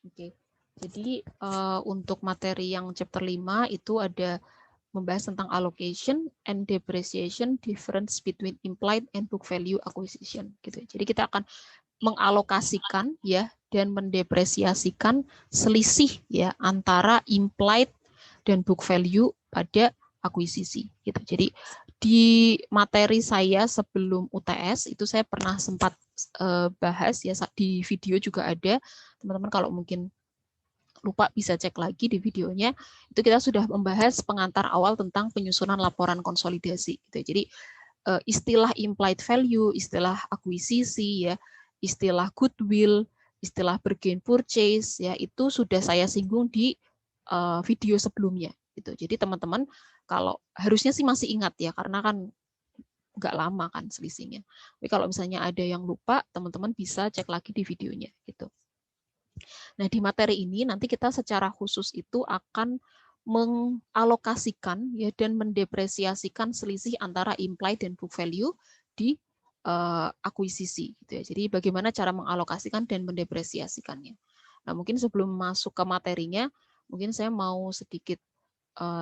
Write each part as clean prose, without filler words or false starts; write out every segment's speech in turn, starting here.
Oke. Jadi untuk materi yang chapter 5 itu ada membahas tentang allocation and depreciation difference between implied and book value acquisition gitu. Jadi kita akan mengalokasikan ya dan mendepresiasikan selisih ya antara implied dan book value pada akuisisi gitu. Jadi di materi saya sebelum UTS itu saya pernah sempat bahas ya, di video juga ada. Teman-teman kalau mungkin lupa bisa cek lagi di videonya, itu kita sudah membahas pengantar awal tentang penyusunan laporan konsolidasi gitu. Jadi istilah implied value, istilah akuisisi ya, istilah goodwill, istilah bargain purchase ya, itu sudah saya singgung di video sebelumnya gitu. Jadi teman-teman kalau harusnya sih masih ingat ya, karena kan nggak lama kan selisihnya. Tapi kalau misalnya ada yang lupa, teman-teman bisa cek lagi di videonya gitu. Nah, di materi ini nanti kita secara khusus itu akan mengalokasikan ya dan mendepresiasikan selisih antara implied dan book value di akuisisi gitu ya. Jadi bagaimana cara mengalokasikan dan mendepresiasikannya. Nah, mungkin sebelum masuk ke materinya, mungkin saya mau sedikit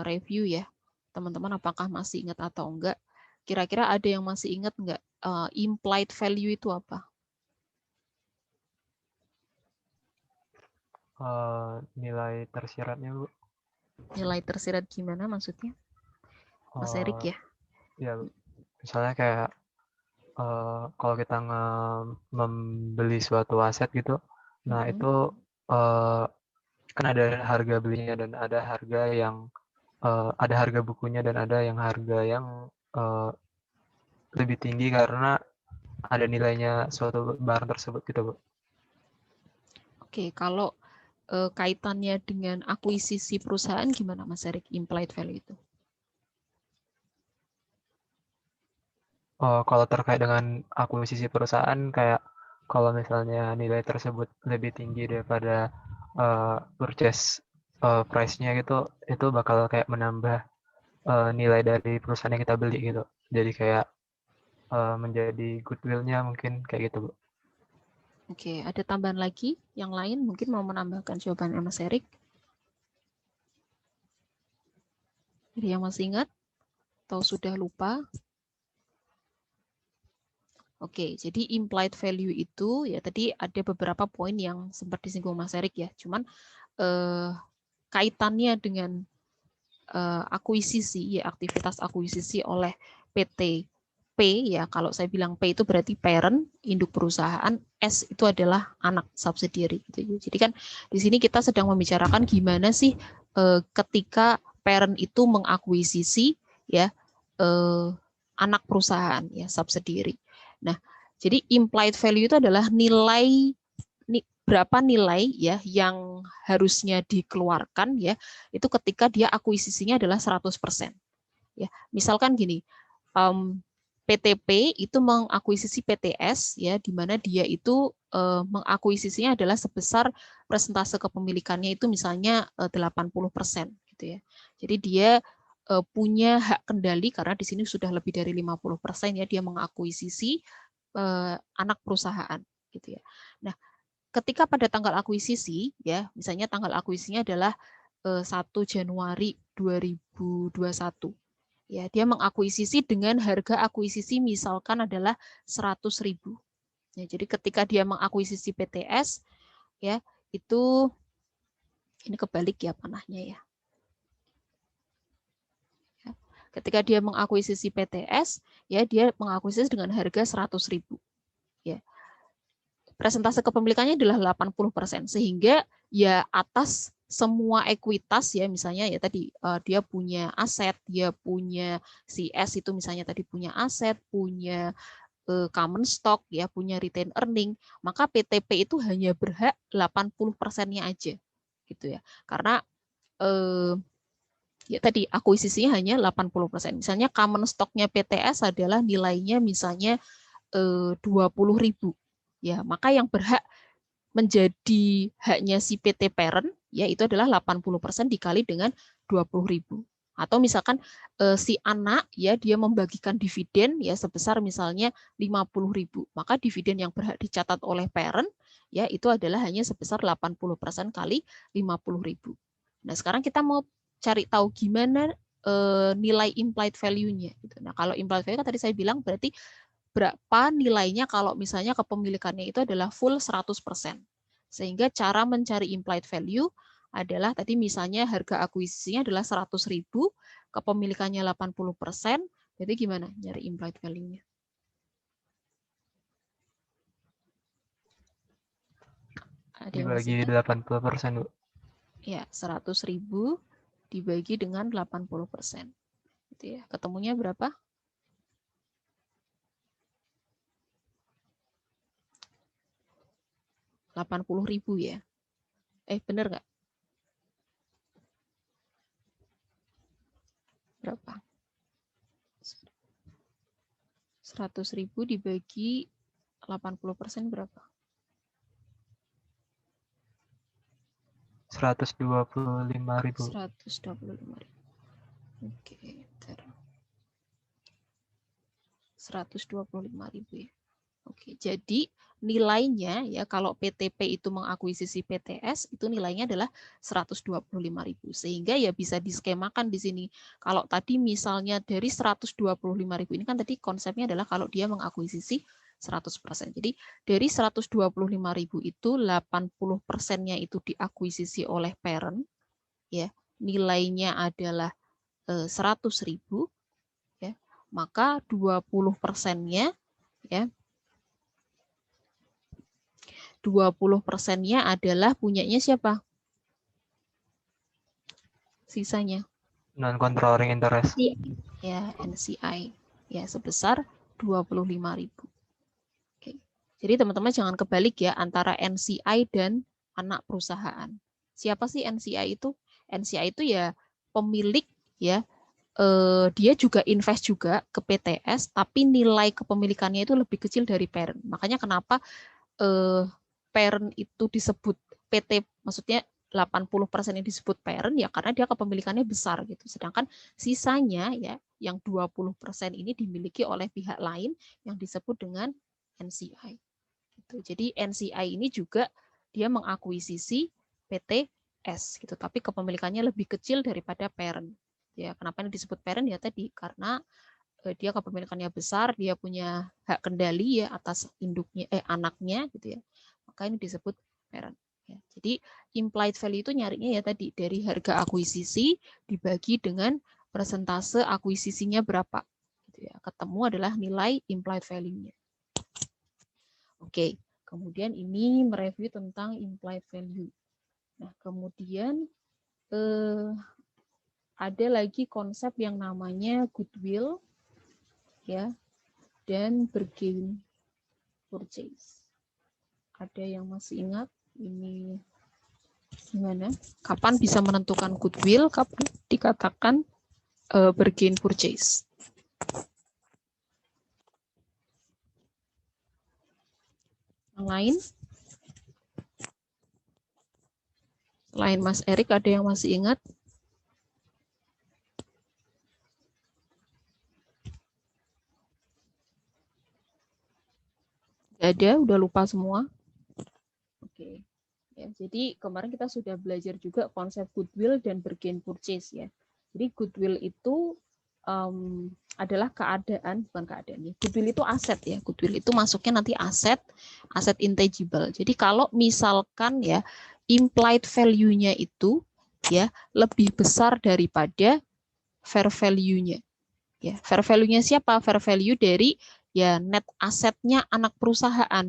review ya. Teman-teman apakah masih ingat atau enggak? Kira-kira ada yang masih ingat enggak implied value itu apa? Nilai tersiratnya, Bu. Nilai tersirat gimana maksudnya? Mas Erik ya? Ya, misalnya kayak kalau kita membeli suatu aset gitu, nah itu kan ada harga belinya dan ada harga yang ada harga bukunya dan ada yang harga yang lebih tinggi karena ada nilainya suatu barang tersebut gitu, Bu. Oke, kalau kaitannya dengan akuisisi perusahaan gimana Mas Erik, implied value itu? Kalau terkait dengan akuisisi perusahaan, kayak kalau misalnya nilai tersebut lebih tinggi daripada purchase price-nya gitu, itu bakal kayak menambah nilai dari perusahaan yang kita beli gitu. Jadi kayak menjadi goodwill-nya mungkin kayak gitu, Bu. Oke, ada tambahan lagi yang lain mungkin mau menambahkan jawabannya Mas Erik? Ada yang masih ingat atau sudah lupa? Oke, jadi implied value itu ya tadi ada beberapa poin yang sempat disinggung Mas Erik ya. Cuman kaitannya dengan akuisisi ya, aktivitas akuisisi oleh PT P ya, kalau saya bilang P itu berarti parent, induk perusahaan, S itu adalah anak subsidiary gitu. Jadi kan di sini kita sedang membicarakan gimana sih ketika parent itu mengakuisisi ya anak perusahaan ya subsidiary. Nah, jadi implied value itu adalah nilai berapa nilai ya yang harusnya dikeluarkan ya itu ketika dia akuisisinya adalah 100%. Ya, misalkan gini, PTP itu mengakuisisi PTS ya di mana dia itu mengakuisisinya adalah sebesar persentase kepemilikannya itu misalnya 80% gitu ya. Jadi dia punya hak kendali karena di sini sudah lebih dari 50% ya dia mengakuisisi anak perusahaan gitu ya. Nah, ketika pada tanggal akuisisi ya, misalnya tanggal akuisisinya adalah 1 Januari 2021. Ya, dia mengakuisisi dengan harga akuisisi misalkan adalah 100.000. Ya, jadi ketika dia mengakuisisi PTS ya, itu ini kebalik ya panahnya ya. Ketika dia mengakuisisi PTS, ya dia mengakuisisi dengan harga 100.000. Ya. Persentase kepemilikannya adalah 80%, sehingga ya atas semua ekuitas ya misalnya ya tadi dia punya aset, dia punya CS itu misalnya tadi punya aset, punya common stock ya, punya retain earning, maka PTP itu hanya berhak 80%-nya aja gitu ya. Karena ya tadi akuisisinya hanya 80%. Misalnya common stock-nya PTS adalah nilainya misalnya 20.000. Ya, maka yang berhak menjadi haknya si PT parent ya itu adalah 80% dikali dengan 20.000. Atau misalkan si anak ya dia membagikan dividen ya sebesar misalnya 50.000, maka dividen yang berhak dicatat oleh parent ya itu adalah hanya sebesar 80% kali 50.000. Nah, sekarang kita mau cari tahu gimana nilai implied value-nya gitu. Nah, kalau implied value kan tadi saya bilang berarti berapa nilainya kalau misalnya kepemilikannya itu adalah full 100%. Sehingga cara mencari implied value adalah tadi misalnya harga akuisisinya adalah 100.000, kepemilikannya 80%, jadi gimana nyari implied value-nya? Ada yang masih Dibagi ingat? 80%, Bu. Ya, 100.000 dibagi dengan 80%. Gitu ya. Ketemunya berapa? 80.000 ya. Bener nggak? Berapa? 100.000 dibagi 80% berapa? 125.000. 125.000. Oke, 125.000 ya. Oke, jadi nilainya ya kalau PTP itu mengakuisisi PTS itu nilainya adalah 125.000. Sehingga ya bisa diskemakan di sini. Kalau tadi misalnya dari 125.000 ini kan tadi konsepnya adalah kalau dia mengakuisisi 100%. Jadi dari 125.000 itu 80%-nya itu diakuisisi oleh parent ya. Nilainya adalah 100.000 ya. Maka 20%-nya ya 20%-nya adalah punyanya siapa? Sisanya. Non-controlling interest. Ya, NCI. Ya, sebesar 25.000. Oke. Jadi teman-teman jangan kebalik ya antara NCI dan anak perusahaan. Siapa sih NCI itu? NCI itu ya pemilik ya. Dia juga invest juga ke PTS, tapi nilai kepemilikannya itu lebih kecil dari parent. Makanya kenapa parent itu disebut PT, maksudnya 80% yang disebut parent ya karena dia kepemilikannya besar gitu. Sedangkan sisanya ya yang 20% ini dimiliki oleh pihak lain yang disebut dengan NCI. Gitu. Jadi NCI ini juga dia mengakuisisi PTS gitu, tapi kepemilikannya lebih kecil daripada parent. Ya, kenapa ini disebut parent ya tadi karena dia kepemilikannya besar, dia punya hak kendali ya atas induknya anaknya gitu ya. Maka ini disebut parent. Ya, jadi implied value itu nyarinya ya tadi dari harga akuisisi dibagi dengan persentase akuisisinya berapa. Gitu ya. Ketemu adalah nilai implied value-nya. Oke, kemudian ini mereview tentang implied value. Nah, kemudian ada lagi konsep yang namanya goodwill ya dan bargain purchase. Ada yang masih ingat ini gimana? Kapan bisa menentukan goodwill? Kapan dikatakan bargain purchase? Yang lain? Selain Mas Erik, ada yang masih ingat? Gak ada, udah lupa semua. Oke. Ya, jadi kemarin kita sudah belajar juga konsep goodwill dan bargain purchase ya. Jadi goodwill itu adalah keadaan, bukan keadaan ya. Goodwill itu aset ya. Goodwill itu masuknya nanti aset intangible. Jadi kalau misalkan ya implied value-nya itu ya lebih besar daripada fair value-nya. Ya, fair value-nya siapa? Fair value dari ya net asetnya anak perusahaan.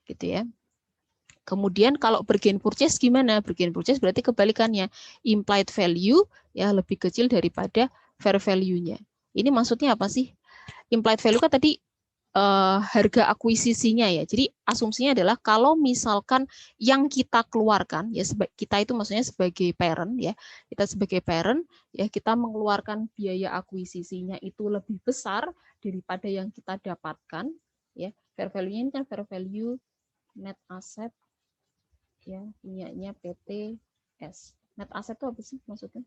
Gitu ya. Kemudian kalau bargain purchase gimana? Bargain purchase berarti kebalikannya. Implied value ya lebih kecil daripada fair value-nya. Ini maksudnya apa sih? Implied value kan tadi harga akuisisinya ya. Jadi asumsinya adalah kalau misalkan yang kita keluarkan ya kita itu maksudnya sebagai parent ya. Kita sebagai parent ya kita mengeluarkan biaya akuisisinya itu lebih besar daripada yang kita dapatkan ya. Fair value-nya ini kan fair value net asset ya punyanya PTS. Net asset itu apa sih maksudnya?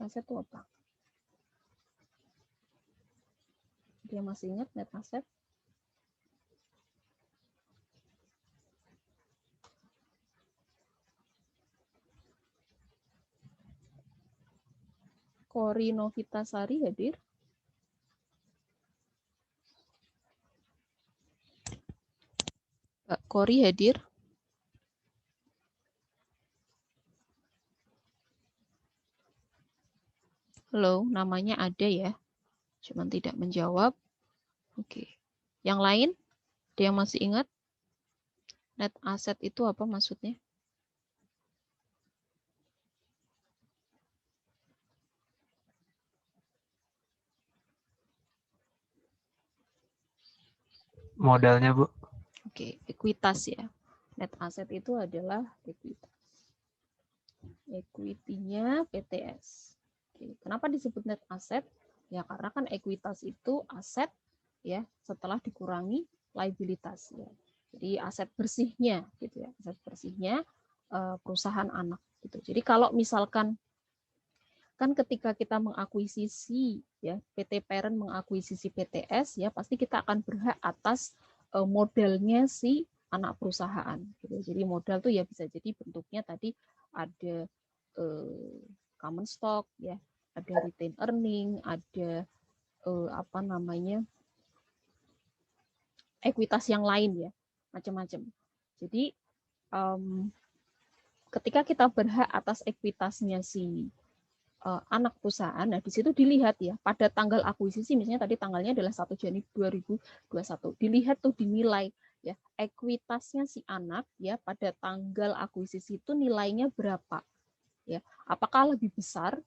asset itu apa? Dia masih ingat net asset? Kori Novitasari hadir? Mbak Kori hadir? Halo, namanya ada ya, cuman tidak menjawab. Oke. Yang lain? Ada yang masih ingat? Net asset itu apa maksudnya? Modalnya, Bu. Oke, ekuitas ya. Net asset itu adalah ekuitas. Equity-nya PTS. Oke, kenapa disebut net asset? Ya karena kan ekuitas itu aset ya setelah dikurangi liabilitas ya. Jadi aset bersihnya gitu ya, aset bersihnya perusahaan anak gitu. Jadi kalau misalkan kan ketika kita mengakuisisi ya PT parent mengakuisisi PTS ya pasti kita akan berhak atas modalnya si anak perusahaan gitu. Jadi modal tuh ya bisa jadi bentuknya tadi ada common stock ya, ada retain earning, ada apa namanya ekuitas yang lain ya, macam-macam. Jadi ketika kita berhak atas ekuitasnya si anak perusahaan, nah di situ dilihat ya pada tanggal akuisisi, misalnya tadi tanggalnya adalah 1 Januari 2021, dilihat tuh dinilai ya ekuitasnya si anak ya pada tanggal akuisisi itu nilainya berapa ya, apakah lebih besar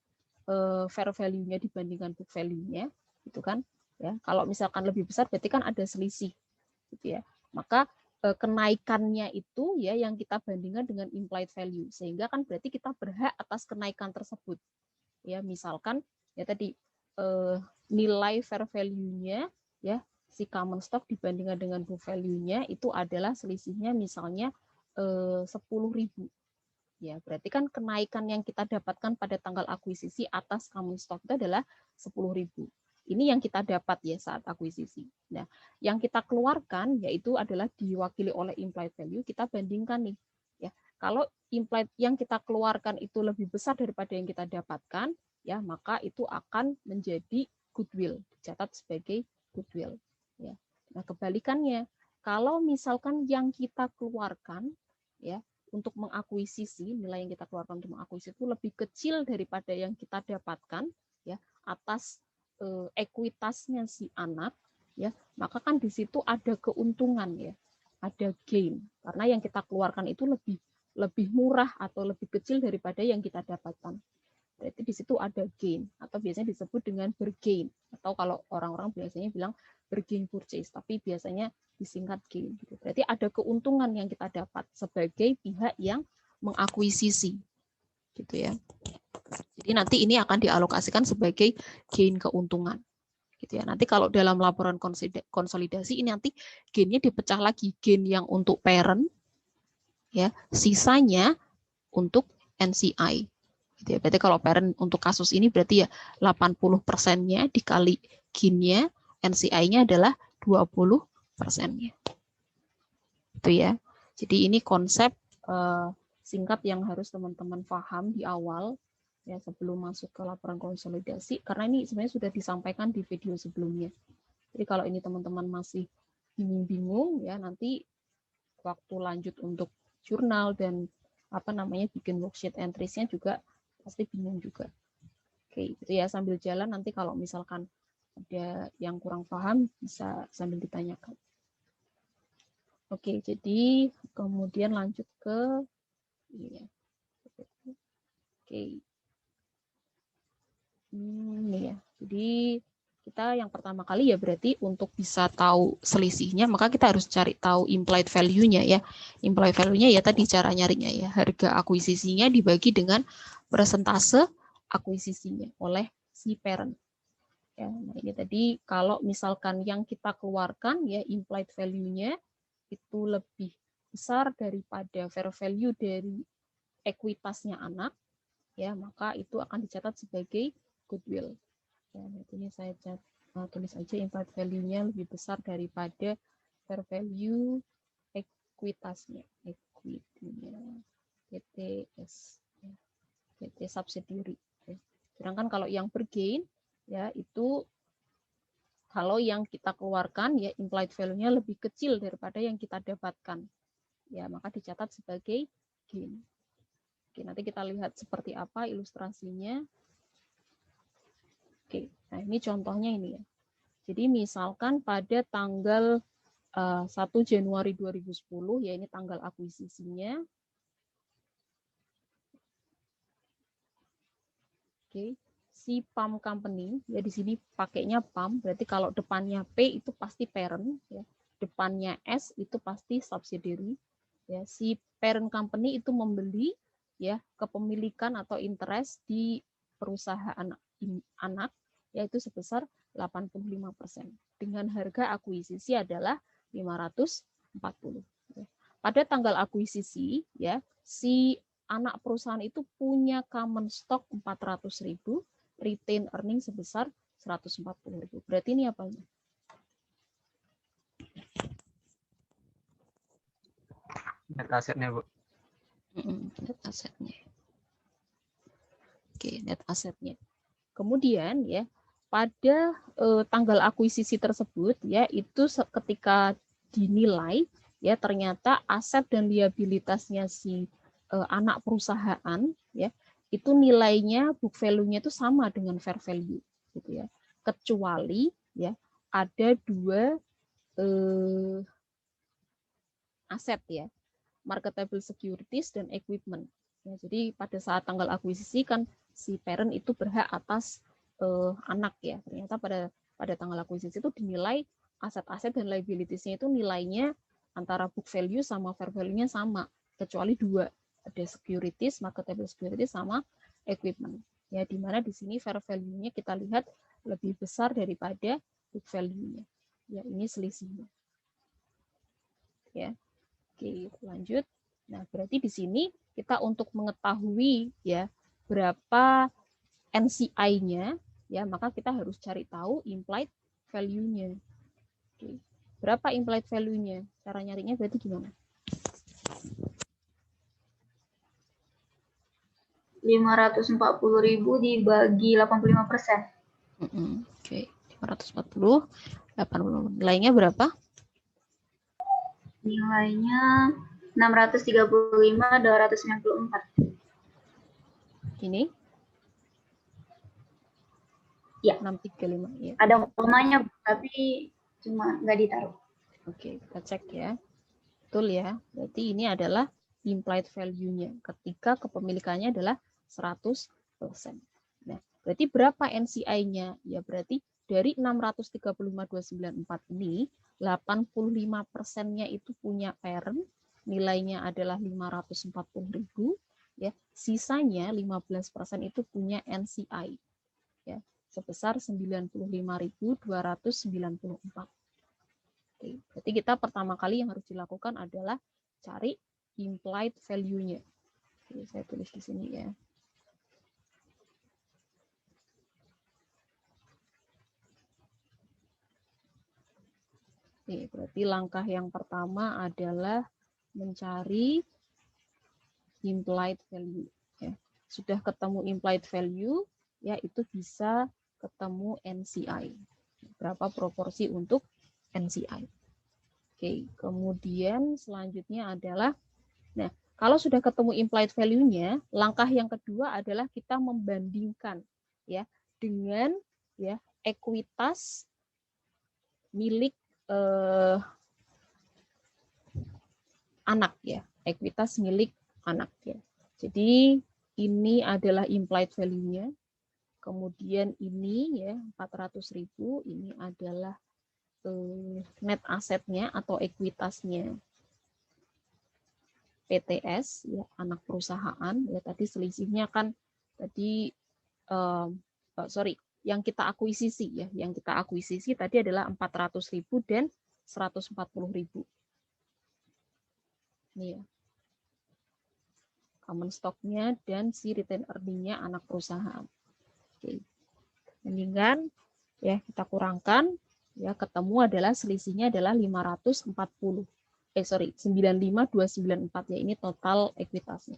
fair value-nya dibandingkan book value-nya gitu kan ya. Kalau misalkan lebih besar berarti kan ada selisih gitu ya, maka kenaikannya itu ya yang kita bandingkan dengan implied value, sehingga kan berarti kita berhak atas kenaikan tersebut ya. Misalkan ya tadi nilai fair value-nya ya si common stock dibandingkan dengan book value-nya itu adalah selisihnya misalnya 10.000 ya, berarti kan kenaikan yang kita dapatkan pada tanggal akuisisi atas common stock itu adalah 10.000. Ini yang kita dapat ya saat akuisisi. Nah, yang kita keluarkan yaitu adalah diwakili oleh implied value, kita bandingkan nih ya. Kalau implied yang kita keluarkan itu lebih besar daripada yang kita dapatkan, ya, maka itu akan menjadi goodwill, dicatat sebagai goodwill ya. Nah, kebalikannya, kalau misalkan yang kita keluarkan ya untuk mengakuisisi, nilai yang kita keluarkan untuk mengakuisisi itu lebih kecil daripada yang kita dapatkan ya atas ekuitasnya si anak ya, maka kan di situ ada keuntungan ya, ada gain karena yang kita keluarkan itu lebih murah atau lebih kecil daripada yang kita dapatkan. Berarti di situ ada gain atau biasanya disebut dengan bergain, atau kalau orang-orang biasanya bilang bergain purchase, tapi biasanya disingkat gain gitu. Berarti ada keuntungan yang kita dapat sebagai pihak yang mengakuisisi gitu ya. Jadi nanti ini akan dialokasikan sebagai gain keuntungan gitu ya. Nanti kalau dalam laporan konsolidasi ini nanti gainnya dipecah lagi, gain yang untuk parent ya, sisanya untuk NCI. Gitu ya. Berarti kalau parent untuk kasus ini berarti ya 80%-nya dikali gain-nya, NCI-nya adalah 20%-nya. Itu ya. Jadi ini konsep singkat yang harus teman-teman paham di awal ya sebelum masuk ke laporan konsolidasi, karena ini sebenarnya sudah disampaikan di video sebelumnya. Jadi kalau ini teman-teman masih bingung-bingung ya, nanti waktu lanjut untuk jurnal dan apa namanya bikin worksheet entries-nya juga pasti bingung juga. Oke, itu ya sambil jalan nanti kalau misalkan ada yang kurang paham bisa sambil ditanyakan. Oke, jadi kemudian lanjut ke ini ya. Oke. Ini ya. Jadi kita yang pertama kali ya berarti untuk bisa tahu selisihnya maka kita harus cari tahu implied value-nya ya. Implied value-nya ya tadi cara nyarinya ya. Harga akuisisinya dibagi dengan persentase akuisisinya oleh si parent. Ya, nah ini tadi kalau misalkan yang kita keluarkan ya implied value-nya itu lebih besar daripada fair value dari ekuitasnya anak, ya maka itu akan dicatat sebagai goodwill. Ya, ini saya tulis aja implied value-nya lebih besar daripada fair value ekuitasnya, equity-nya, PTS, ya, PT subsidiary. Ya. Sedangkan kalau yang bergain, ya itu kalau yang kita keluarkan ya implied value-nya lebih kecil daripada yang kita dapatkan. Ya, maka dicatat sebagai gain. Oke, nanti kita lihat seperti apa ilustrasinya. Oke, nah ini contohnya ini ya. Jadi misalkan pada tanggal 1 Januari 2010 ya ini tanggal akuisisinya. Oke. Si PAM company ya di sini pakainya PAM, berarti kalau depannya P itu pasti parent ya. Depannya S itu pasti subsidiary. Ya, si parent company itu membeli ya kepemilikan atau interest di perusahaan anak yaitu sebesar 85% dengan harga akuisisi adalah 540. Pada tanggal akuisisi ya si anak perusahaan itu punya common stock 400.000, retain earning sebesar 140.000. Berarti ini apa? Net asetnya, Bu. Net asetnya. Oke, net asetnya. Kemudian ya pada tanggal akuisisi tersebut ya itu ketika dinilai ya ternyata aset dan liabilitasnya si anak perusahaan ya itu nilainya book value-nya itu sama dengan fair value gitu ya. Kecuali ya ada dua aset ya, marketable securities dan equipment. Ya, jadi pada saat tanggal akuisisi kan si parent itu berhak atas anak ya. Ternyata pada tanggal akuisisi itu dinilai aset-aset dan liabilities-nya itu nilainya antara book value sama fair value-nya sama, kecuali dua. Ada securities, marketable securities sama equipment. Ya, di mana di sini fair value-nya kita lihat lebih besar daripada book value-nya. Ya, ini selisihnya. Ya. Oke, lanjut. Nah, berarti di sini kita untuk mengetahui ya berapa NCI-nya, ya maka kita harus cari tahu implied value-nya. Oke. Berapa implied value-nya? Cara nyarinya berarti gimana? 540.000 dibagi 85%. Oke, 540, 80. Nilainya berapa? Nilainya 635.294. Ini? Ya. 635. Ya. Ada komanya, tapi cuma nggak ditaruh. Oke, kita cek ya. Betul ya. Berarti ini adalah implied value-nya ketika kepemilikannya adalah 100%. Nah, berarti berapa NCI-nya? Ya, berarti dari 635.294 ini 85%-nya itu punya parent, nilainya adalah 540.000, ya. Sisanya 15% itu punya NCI. Ya, sebesar 95.294. Oke, berarti kita pertama kali yang harus dilakukan adalah cari implied value-nya. Oke, saya tulis di sini ya. Oke, berarti langkah yang pertama adalah mencari implied value. Ya. Sudah ketemu implied value, ya itu bisa ketemu NCI. Berapa proporsi untuk NCI. Oke, kemudian selanjutnya adalah, nah kalau sudah ketemu implied value-nya, langkah yang kedua adalah kita membandingkan ya dengan ya ekuitas milik anak ya, ekuitas milik anak ya. Jadi ini adalah implied value-nya. Kemudian ini ya 400.000 ini adalah net asetnya atau ekuitasnya PTS ya anak perusahaan ya tadi selisihnya kan tadi yang kita akuisisi ya yang kita akuisisi tadi adalah 400.000 dan 140.000 ini ya. common stock-nya dan si retain earning-nya anak perusahaan. Oke. Mendingan ya kita kurangkan, ya ketemu adalah selisihnya adalah 540. 95294 ya, ini total ekuitasnya.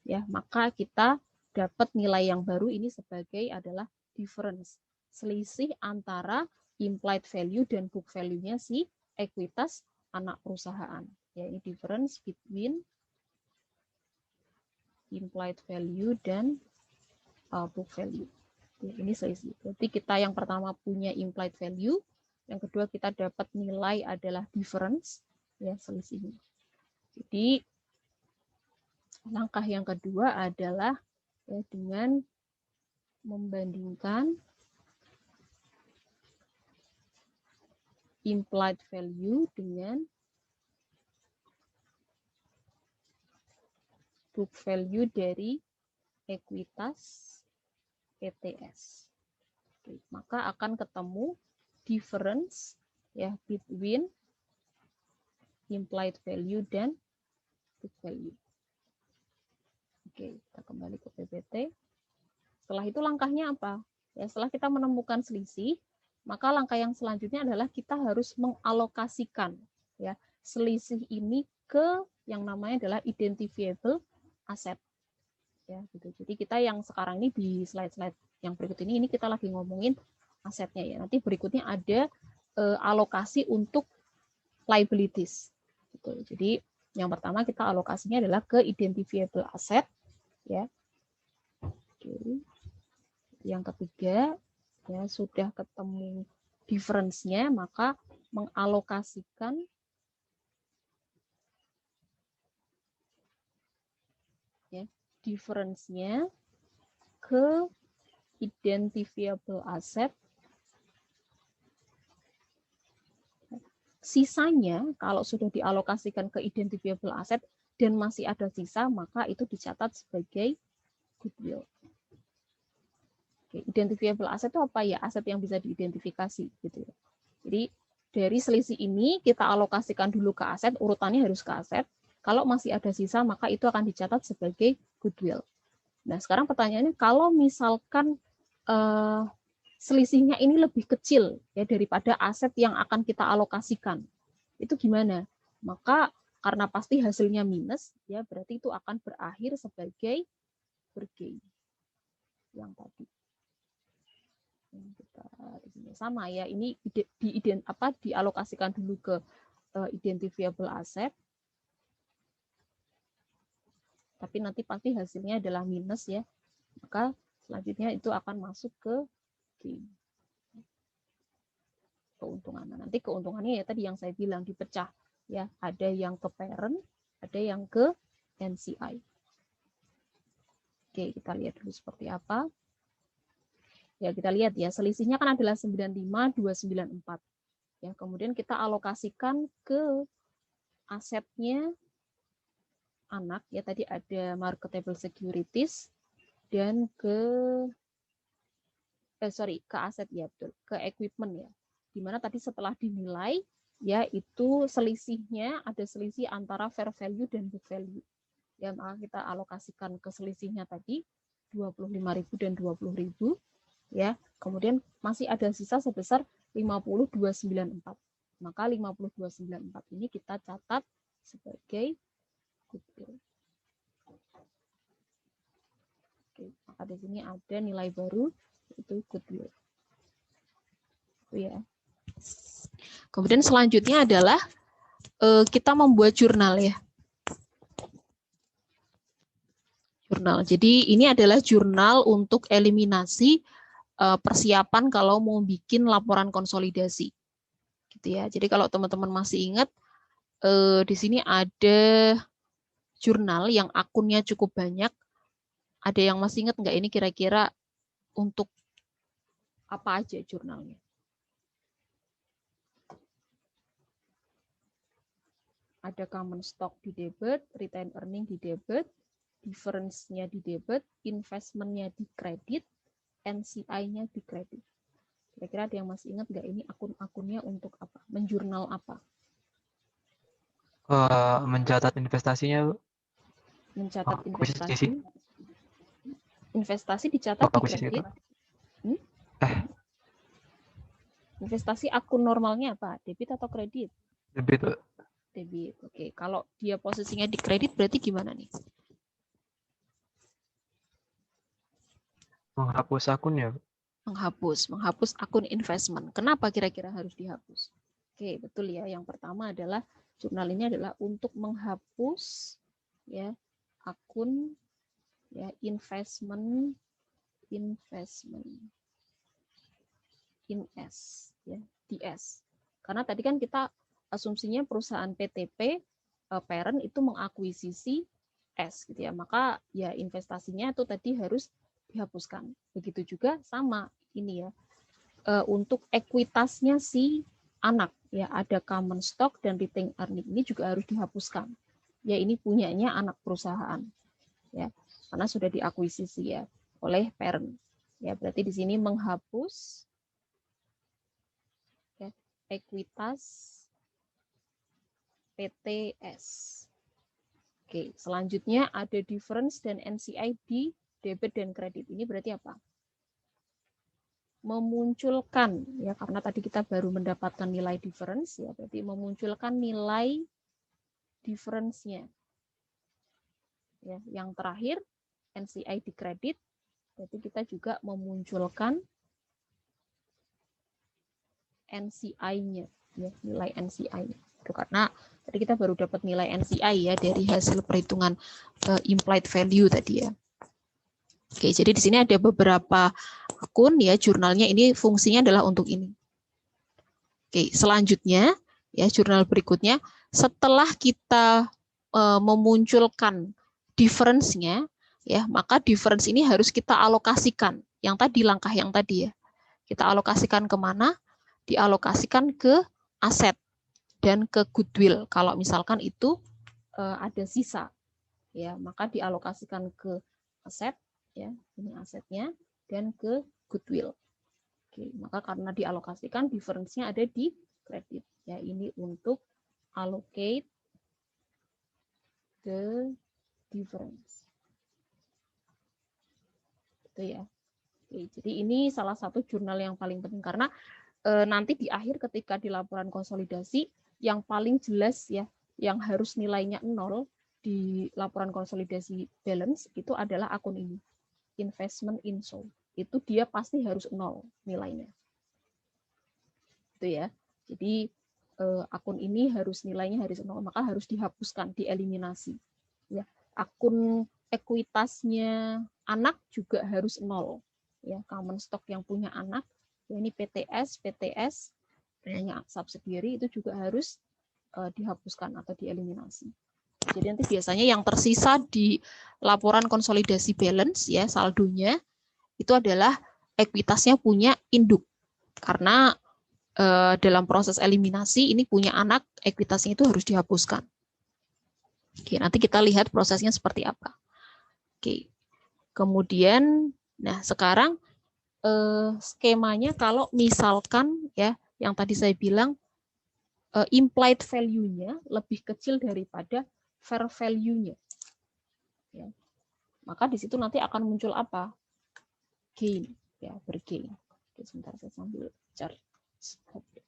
Ya, maka kita dapat nilai yang baru ini sebagai adalah difference, selisih antara implied value dan book value-nya si ekuitas anak perusahaan. Ya, ini difference between implied value dan book value. Ini selisih. Berarti kita yang pertama punya implied value, yang kedua kita dapat nilai adalah difference, ya selisihnya. Jadi langkah yang kedua adalah ya, dengan membandingkan implied value dengan book value dari ekuitas ETS. Oke, maka akan ketemu difference ya between implied value dan book value. Oke, kita kembali ke PPT. Setelah itu langkahnya apa? Ya, setelah kita menemukan selisih, maka langkah yang selanjutnya adalah kita harus mengalokasikan ya selisih ini ke yang namanya adalah identifiable asset. Ya, gitu. Jadi kita yang sekarang ini di slide-slide yang berikut ini kita lagi ngomongin asetnya ya. Nanti berikutnya ada alokasi untuk liabilities. Gitu. Jadi yang pertama kita alokasinya adalah ke identifiable asset ya. Oke. Yang ketiga ya sudah ketemu difference-nya, maka mengalokasikan ya difference-nya ke identifiable asset. Sisanya kalau sudah dialokasikan ke identifiable asset dan masih ada sisa, maka itu dicatat sebagai goodwill. Oke, identifiable asset itu apa ya? Aset yang bisa diidentifikasi gitu ya. Jadi dari selisih ini kita alokasikan dulu ke aset, urutannya harus ke aset. Kalau masih ada sisa, maka itu akan dicatat sebagai goodwill. Nah, sekarang pertanyaannya, kalau misalkan selisihnya ini lebih kecil ya daripada aset yang akan kita alokasikan, itu gimana? Maka karena pasti hasilnya minus, ya berarti itu akan berakhir sebagai bergain. Yang tadi. Yang kita di sini sama ya, ini dialokasikan dulu ke identifiable asset. Tapi nanti pasti hasilnya adalah minus ya. Maka selanjutnya itu akan masuk ke gain. Keuntungan. Nanti keuntungannya ya tadi yang saya bilang dipecah ya, ada yang ke parent, ada yang ke NCI. Oke, kita lihat dulu seperti apa. Ya, kita lihat ya, selisihnya kan adalah 95294. Ya, kemudian kita alokasikan ke asetnya anak ya, tadi ada marketable securities dan ke aset ya, betul, ke equipment ya. Dimana tadi setelah dinilai ya itu selisihnya ada selisih antara fair value dan book value. Ya, maka kita alokasikan ke selisihnya tadi 25.000 dan 20.000 ya. Kemudian masih ada sisa sebesar 5294. Maka 5294 ini kita catat sebagai goodwill. Oke, maka di sini ada nilai baru itu goodwill. Ya. Kemudian selanjutnya adalah kita membuat jurnal ya. Jurnal. Jadi ini adalah jurnal untuk eliminasi persiapan kalau mau bikin laporan konsolidasi. Gitu ya. Jadi kalau teman-teman masih ingat di sini ada jurnal yang akunnya cukup banyak. Ada yang masih ingat nggak ini kira-kira untuk apa aja jurnalnya? Ada common stock di debit, retain earning di debit, difference-nya di debit, investment-nya di kredit, NCI-nya di kredit. Kira-kira ada yang masih ingat nggak ini akun-akunnya untuk apa? Menjurnal apa? Mencatat investasinya, Bu. mencatat akuisisi. investasi dicatat di Akuisisi itu. kredit. Investasi akun normalnya apa? Debit atau kredit? Debit. Debit. Oke, kalau dia posisinya di kredit berarti gimana nih? Menghapus akun ya. Menghapus akun investment. Kenapa kira-kira harus dihapus? Oke, betul ya. Yang pertama adalah jurnal ini adalah untuk menghapus ya akun ya investment in S ya DS. Karena tadi kan kita asumsinya perusahaan PTP parent itu mengakuisisi S gitu ya. Maka ya investasinya itu tadi harus dihapuskan. Begitu juga sama ini ya. Untuk ekuitasnya si anak ya, ada common stock dan retained earning ini juga harus dihapuskan. Ya ini punyanya anak perusahaan. Ya, karena sudah diakuisisi ya oleh parent. Ya, berarti di sini menghapus ya, ekuitas PTS. Oke, selanjutnya ada difference dan NCI di debit dan kredit. Ini berarti apa? Memunculkan ya, karena tadi kita baru mendapatkan nilai difference ya, berarti memunculkan nilai difference-nya. Ya, yang terakhir NCI di kredit, berarti kita juga memunculkan NCI-nya, ya, nilai NCI. Itu karena tadi kita baru dapat nilai NCI ya dari hasil perhitungan implied value tadi ya. Oke, jadi di sini ada beberapa akun ya, jurnalnya ini fungsinya adalah untuk ini. Oke, selanjutnya ya jurnal berikutnya setelah kita memunculkan difference-nya ya, maka difference ini harus kita alokasikan. Yang tadi langkah yang tadi ya. Kita alokasikan kemana? Dialokasikan ke aset dan ke goodwill. Kalau misalkan itu ada sisa ya, maka dialokasikan ke aset ya, ini asetnya, dan ke goodwill. Oke, maka karena dialokasikan difference-nya ada di kredit. Ya, ini untuk allocate the difference. Itu ya. Oke, jadi ini salah satu jurnal yang paling penting karena nanti di akhir ketika di laporan konsolidasi yang paling jelas ya, yang harus nilainya 0 di laporan konsolidasi balance itu adalah akun ini. Investment in sold. Itu dia pasti harus 0 nilainya. Itu ya. Jadi akun ini harus nilainya harus 0, maka harus dihapuskan, dieliminasi. Ya, akun ekuitasnya anak juga harus 0. Ya, common stock yang punya anak, ya ini PTS, punyanya subsidiary itu juga harus dihapuskan atau dieliminasi. Jadi nanti biasanya yang tersisa di laporan konsolidasi balance ya saldonya itu adalah ekuitasnya punya induk. Karena dalam proses eliminasi ini punya anak, ekuitasnya itu harus dihapuskan. Oke, nanti kita lihat prosesnya seperti apa. Oke. Kemudian nah sekarang skemanya kalau misalkan ya yang tadi saya bilang implied value-nya lebih kecil daripada fair value-nya. Ya. Maka di situ nanti akan muncul apa? Gain, ya, bergain. Oke, sebentar saya sambil cari. Oke.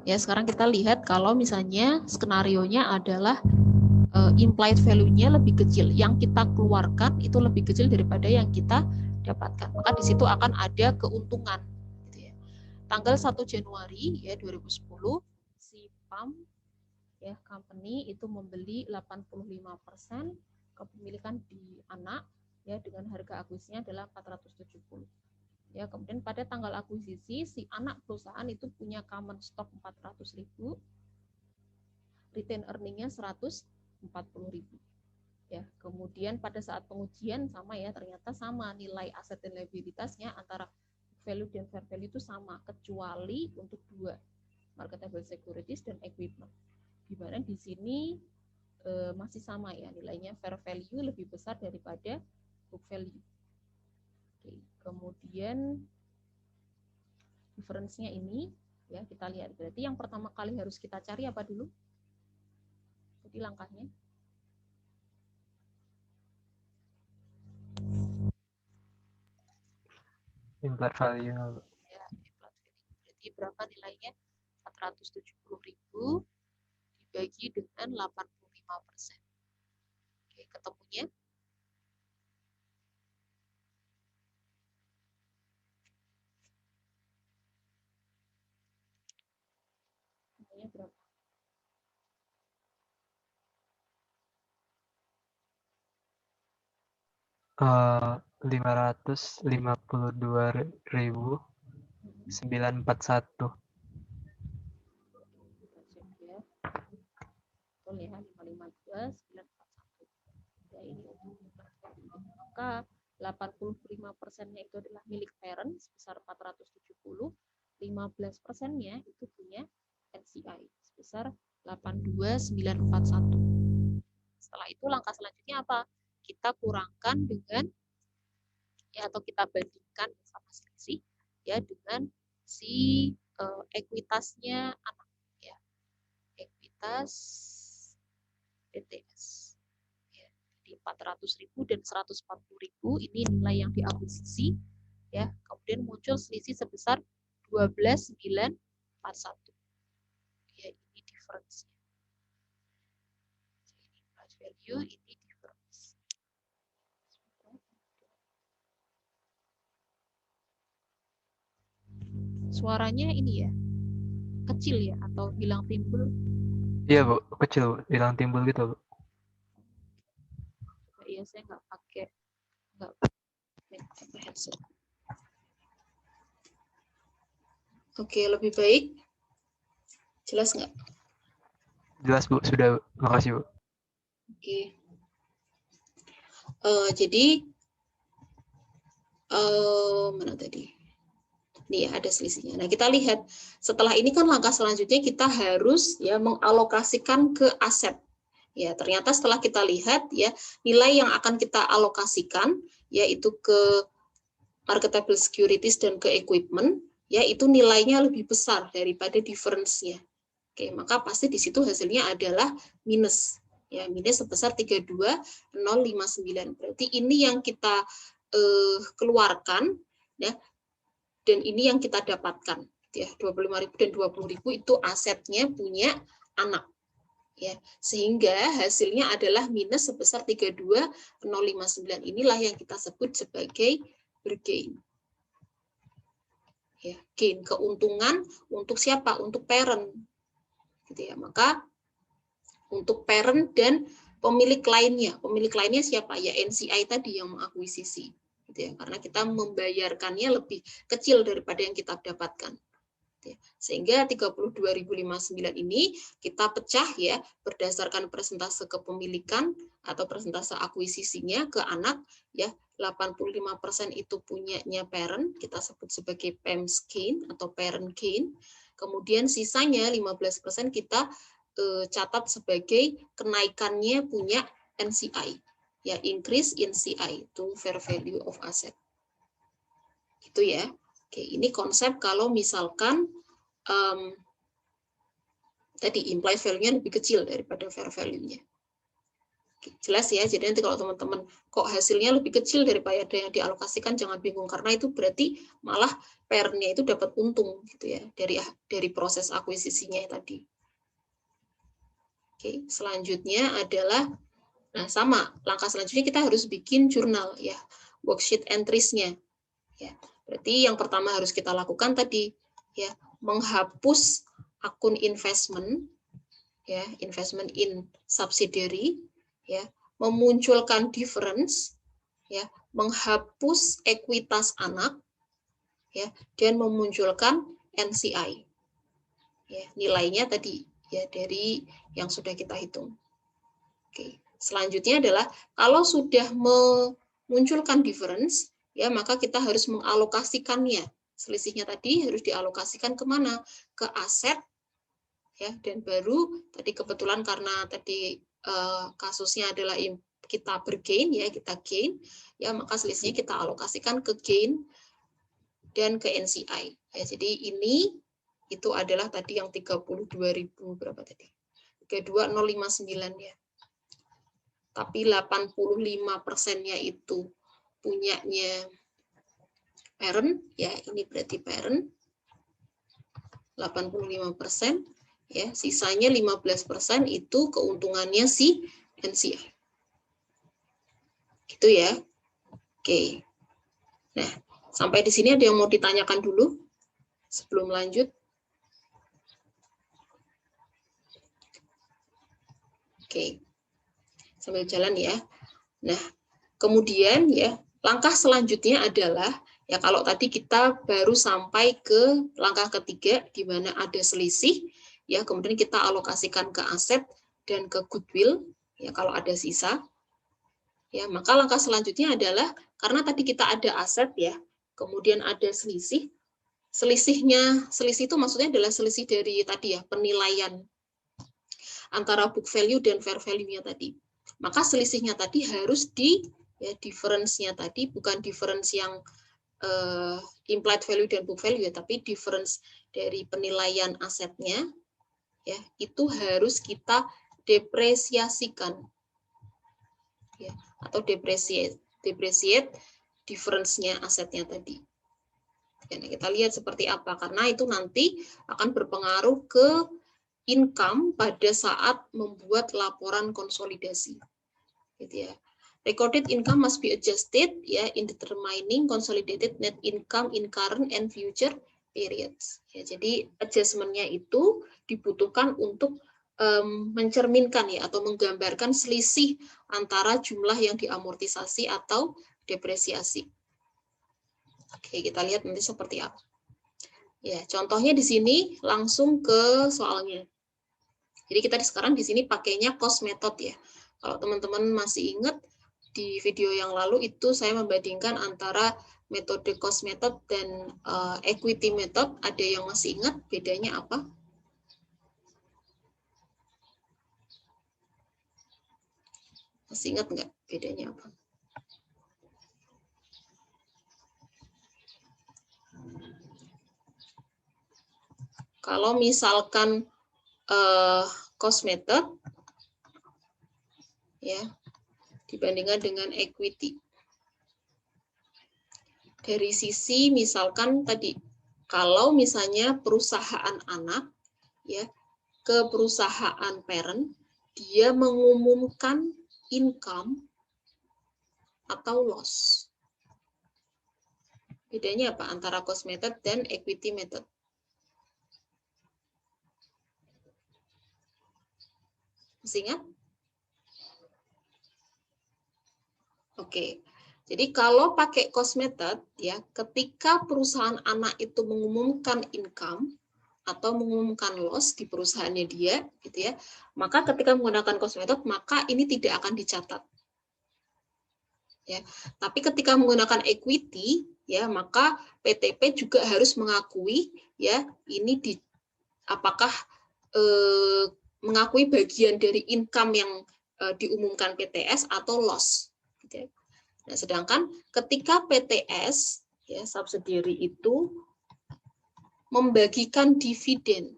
Ya, sekarang kita lihat kalau misalnya skenarionya adalah implied value-nya lebih kecil. Yang kita keluarkan itu lebih kecil daripada yang kita dapatkan. Maka di situ akan ada keuntungan. Gitu ya. Tanggal 1 Januari ya 2010 si PAM ya company itu membeli 85% kepemilikan di anak ya dengan harga akuisisinya adalah 470. Ya, kemudian pada tanggal akuisisi si anak perusahaan itu punya common stock 400.000, retain earning-nya 140.000. Ya, kemudian pada saat pengujian sama ya, ternyata sama nilai aset dan liabilitasnya antara value dan fair value itu sama kecuali untuk 2. marketable securities dan equipment. Di mana di sini masih sama ya, nilainya fair value lebih besar daripada book value. Oke, kemudian difference-nya ini ya kita lihat. Berarti yang pertama kali harus kita cari apa dulu? Jadi langkahnya implied value. ya, jadi berapa nilainya? 470.000 dibagi dengan 85%. Oke, ketemunya berapa? 552.941. Betul ya, 552.941. Ya, ini maka 85%-nya itu adalah milik parent sebesar 470, 15%-nya itu punya NCI sebesar 82.941. Setelah itu langkah selanjutnya apa? Kita kurangkan dengan ya, atau kita bandingkan sama selisih ya dengan si ekuitasnya anak ya. Ekuitas BTS. Ya, jadi 400.000 dan 140.000 ini nilai yang diakuisisi ya. Kemudian muncul selisih sebesar 12.941. Ya, ini difference-nya. Ini price value, ini difference. Suaranya ini ya kecil ya atau hilang timbul? Iya Bu, kecil Bu, hilang timbul gitu Bu. Iya, saya nggak pakai headset. Oke, lebih baik. Jelas nggak? Jelas Bu, sudah Bu. Makasih Bu. Oke. Jadi mana tadi? Nih ya, ada selisihnya. Nah, kita lihat setelah ini kan langkah selanjutnya kita harus ya mengalokasikan ke aset. Ya, ternyata setelah kita lihat ya nilai yang akan kita alokasikan yaitu ke marketable securities dan ke equipment ya itu nilainya lebih besar daripada difference-nya. Oke, maka pasti di situ hasilnya adalah minus. Ya, minus sebesar 32.059. Berarti ini yang kita keluarkan ya. Dan ini yang kita dapatkan ya 25.000 dan 20.000 itu asetnya punya anak ya sehingga hasilnya adalah minus sebesar 32.059. Inilah yang kita sebut sebagai bergain ya, gain keuntungan untuk siapa? Untuk parent gitu ya. Maka untuk parent dan pemilik lainnya siapa? Ya NCI tadi yang mengakuisisi gitu ya, karena kita membayarkannya lebih kecil daripada yang kita dapatkan. Gitu ya. Sehingga 32.059 ini kita pecah ya berdasarkan persentase kepemilikan atau persentase akuisisinya ke anak ya 85% itu punyanya parent, kita sebut sebagai PEMS gain atau parent gain. Kemudian sisanya 15% kita catat sebagai kenaikannya punya NCI. Ya, increase in CI to fair value of asset. Gitu ya. Oke, ini konsep kalau misalkan tadi implied value-nya lebih kecil daripada fair value-nya. Jelas ya, jadi nanti kalau teman-teman kok hasilnya lebih kecil daripada yang dialokasikan jangan bingung karena itu berarti malah parent-nya itu dapat untung gitu ya dari proses akuisisinya tadi. Oke, selanjutnya adalah nah, sama, langkah selanjutnya kita harus bikin jurnal ya, worksheet entries-nya. Ya, berarti yang pertama harus kita lakukan tadi ya, menghapus akun investment ya, investment in subsidiary ya, memunculkan difference ya, menghapus ekuitas anak ya, dan memunculkan NCI. Ya, nilainya tadi ya dari yang sudah kita hitung. Oke. Selanjutnya adalah kalau sudah memunculkan difference, ya maka kita harus mengalokasikannya. Selisihnya tadi harus dialokasikan kemana? Ke aset ya, dan baru tadi kebetulan karena tadi kasusnya adalah kita bergain ya, kita gain ya, maka selisihnya kita alokasikan ke gain dan ke NCI ya. Jadi ini itu adalah tadi yang 32.000 berapa tadi? 32059 ya. Tapi 85%-nya itu punyanya parent ya, ini berarti parent 85% ya, sisanya 15% itu keuntungannya si NCI. Gitu ya. Oke. Nah, sampai di sini ada yang mau ditanyakan dulu sebelum lanjut? Oke. Sambil jalan ya. Nah, kemudian ya, langkah selanjutnya adalah ya, kalau tadi kita baru sampai ke langkah ketiga di mana ada selisih ya, kemudian kita alokasikan ke aset dan ke goodwill ya kalau ada sisa. Ya, maka langkah selanjutnya adalah karena tadi kita ada aset ya, kemudian ada selisih. Selisih itu maksudnya adalah selisih dari tadi ya, penilaian antara book value dan fair value-nya tadi. Maka selisihnya tadi harus ya, difference-nya tadi bukan difference yang implied value dan book value ya, tapi difference dari penilaian asetnya ya, itu harus kita depresiasikan ya, atau depreciate difference-nya asetnya tadi. Ya, kita lihat seperti apa, karena itu nanti akan berpengaruh ke income pada saat membuat laporan konsolidasi. Gitu ya. Recorded income must be adjusted ya in determining consolidated net income in current and future periods. Ya, jadi adjustment-nya itu dibutuhkan untuk mencerminkan ya atau menggambarkan selisih antara jumlah yang diamortisasi atau depresiasi. Oke, kita lihat nanti seperti apa. Ya, contohnya di sini langsung ke soalnya. Jadi kita sekarang di sini pakainya cost method ya. Kalau teman-teman masih ingat di video yang lalu itu saya membandingkan antara metode cost method dan equity method. Ada yang masih ingat bedanya apa? Masih ingat nggak bedanya apa? Kalau misalkan cost method ya dibandingkan dengan equity. Dari sisi misalkan tadi kalau misalnya perusahaan anak ya ke perusahaan parent, dia mengumumkan income atau loss. Bedanya apa antara cost method dan equity method? Masih ingat? Oke. Jadi kalau pakai cost method ya, ketika perusahaan anak itu mengumumkan income atau mengumumkan loss di perusahaannya dia gitu ya, maka ketika menggunakan cost method maka ini tidak akan dicatat. Ya, tapi ketika menggunakan equity ya, maka PTP juga harus mengakui ya ini apakah mengakui bagian dari income yang diumumkan PTS atau loss. Gitu ya. Nah, sedangkan ketika PTS ya subsidiary itu membagikan dividen,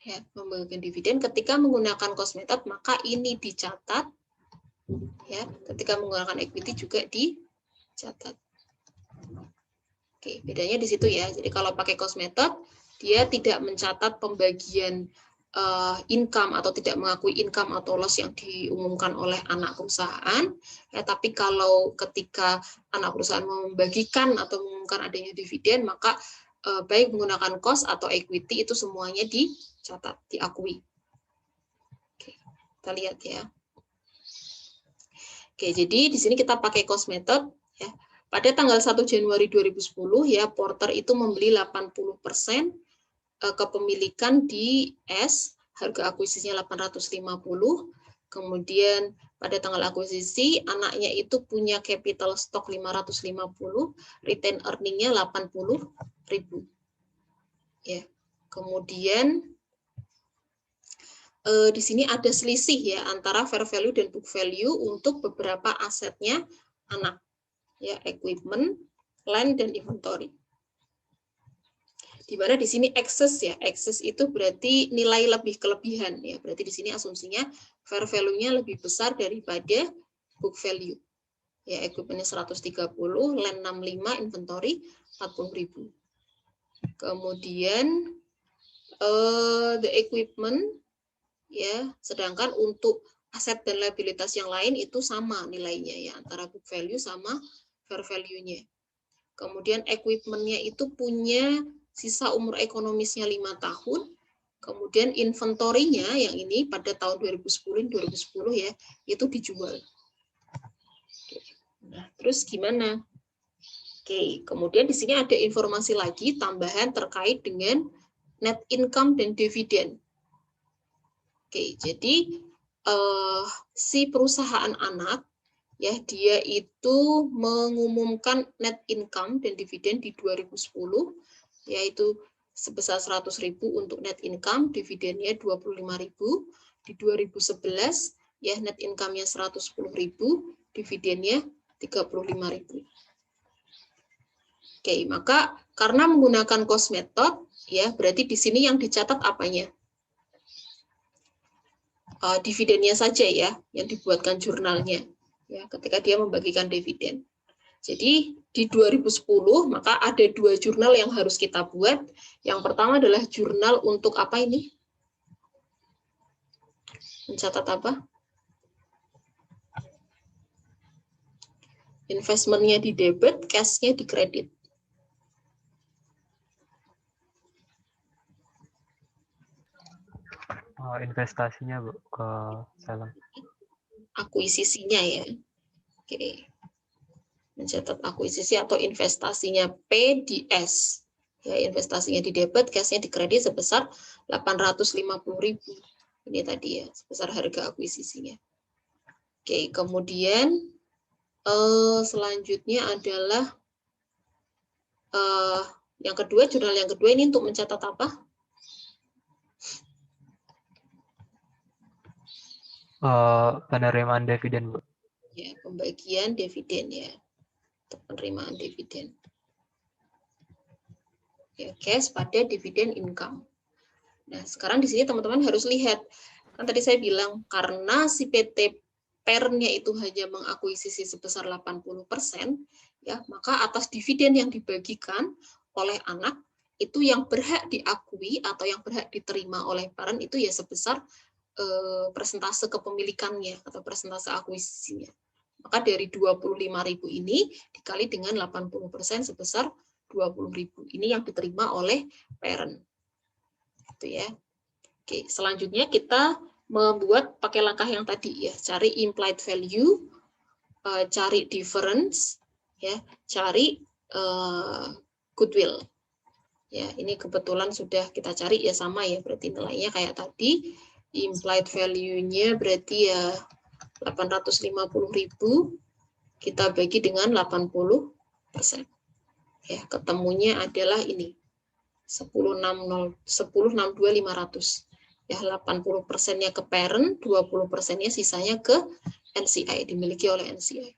ya membagikan dividen ketika menggunakan cost method maka ini dicatat, ya ketika menggunakan equity juga dicatat. Oke, bedanya di situ ya. Jadi kalau pakai cost method dia tidak mencatat pembagian income atau tidak mengakui income atau loss yang diumumkan oleh anak perusahaan, ya, tapi kalau ketika anak perusahaan membagikan atau mengumumkan adanya dividen, maka baik menggunakan cost atau equity itu semuanya dicatat, diakui. Oke, kita lihat ya. Oke, jadi di sini kita pakai cost method ya. Pada tanggal 1 Januari 2010 ya Porter itu membeli 80% kepemilikan di S, harga akuisisinya 850, kemudian pada tanggal akuisisi anaknya itu punya capital stock 550, retain earning-nya 80.000. Ya. Kemudian di sini ada selisih ya antara fair value dan book value untuk beberapa asetnya anak, ya, equipment, land, dan inventory. Di mana di sini excess ya, excess itu berarti nilai lebih kelebihan ya, berarti di sini asumsinya fair value-nya lebih besar daripada book value. Ya, equipment-nya 130, land 65, inventory 40.000. Kemudian the equipment, ya, sedangkan untuk aset dan liabilitas yang lain itu sama nilainya ya, antara book value sama fair value-nya. Kemudian equipment-nya itu punya sisa umur ekonomisnya 5 tahun. Kemudian inventory-nya yang ini pada tahun 2010 ya, itu dijual. Nah, terus gimana? Oke, kemudian di sini ada informasi lagi tambahan terkait dengan net income dan dividen. Oke, jadi si perusahaan anak ya, dia itu mengumumkan net income dan dividen di 2010 yaitu sebesar 100.000 untuk net income, dividennya 25.000. Di 2011 ya, net income-nya 110.000, dividennya 35.000. Oke, maka karena menggunakan cost method ya, berarti di sini yang dicatat apanya? Dividennya saja ya, yang dibuatkan jurnalnya ya, ketika dia membagikan dividen. Jadi di 2010 maka ada 2 jurnal yang harus kita buat. Yang pertama adalah jurnal untuk apa ini? Mencatat apa? Investmentnya di debit, cash-nya di kredit. Investasinya Bu ke Salem. Akuisisinya ya. Oke. Mencatat akuisisi atau investasinya P di S. Ya, investasinya di debit, cash-nya di kredit sebesar 850.000. Ini tadi ya, sebesar harga akuisisinya. Oke, kemudian selanjutnya adalah yang kedua, jurnal yang kedua ini untuk mencatat apa? Penerimaan dividen, Bu. Ya, pembagian dividen ya. Penerimaan dividen. Ya, cash pada dividen income. Nah, sekarang di sini teman-teman harus lihat. Kan tadi saya bilang, karena si PT parent-nya itu hanya mengakuisisi sebesar 80%, ya, maka atas dividen yang dibagikan oleh anak, itu yang berhak diakui atau yang berhak diterima oleh parent itu ya sebesar persentase kepemilikannya atau persentase akuisisinya. Maka dari 25.000 ini dikali dengan 80% sebesar 20.000. Ini yang diterima oleh parent. Itu ya. Oke, selanjutnya kita membuat pakai langkah yang tadi ya, cari implied value, cari difference, ya, cari goodwill. Ya, ini kebetulan sudah kita cari ya, sama ya, berarti nilainya kayak tadi. Implied value-nya berarti ya 850.000 kita bagi dengan 80%. Ya, ketemunya adalah ini 10.62.500. Ya, 80%-nya ke parent, 20%-nya sisanya ke NCI, dimiliki oleh NCI.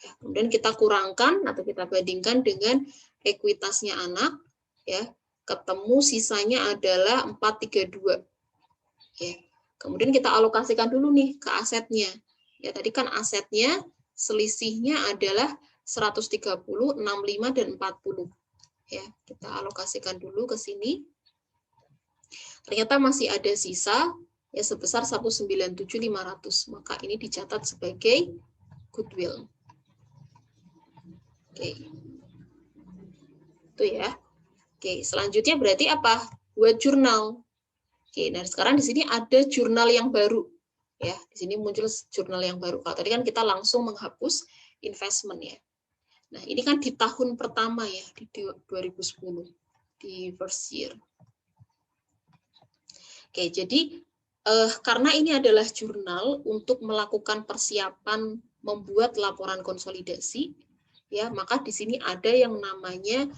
Ya, kemudian kita kurangkan atau kita bandingkan dengan ekuitasnya anak, ya, ketemu sisanya adalah 432. Ya. Kemudian kita alokasikan dulu nih ke asetnya. Ya, tadi kan asetnya selisihnya adalah 130, 65 dan 40. Ya, kita alokasikan dulu ke sini. Ternyata masih ada sisa ya sebesar 197.500. Maka ini dicatat sebagai goodwill. Oke. Itu ya. Oke, selanjutnya berarti apa? Buat jurnal. Oke, nah sekarang di sini ada jurnal yang baru. Ya, di sini muncul jurnal yang baru. Kalau tadi kan kita langsung menghapus investment ya. Nah, ini kan di tahun pertama ya, di 2010, di first year. Oke, jadi karena ini adalah jurnal untuk melakukan persiapan membuat laporan konsolidasi, ya, maka di sini ada yang namanya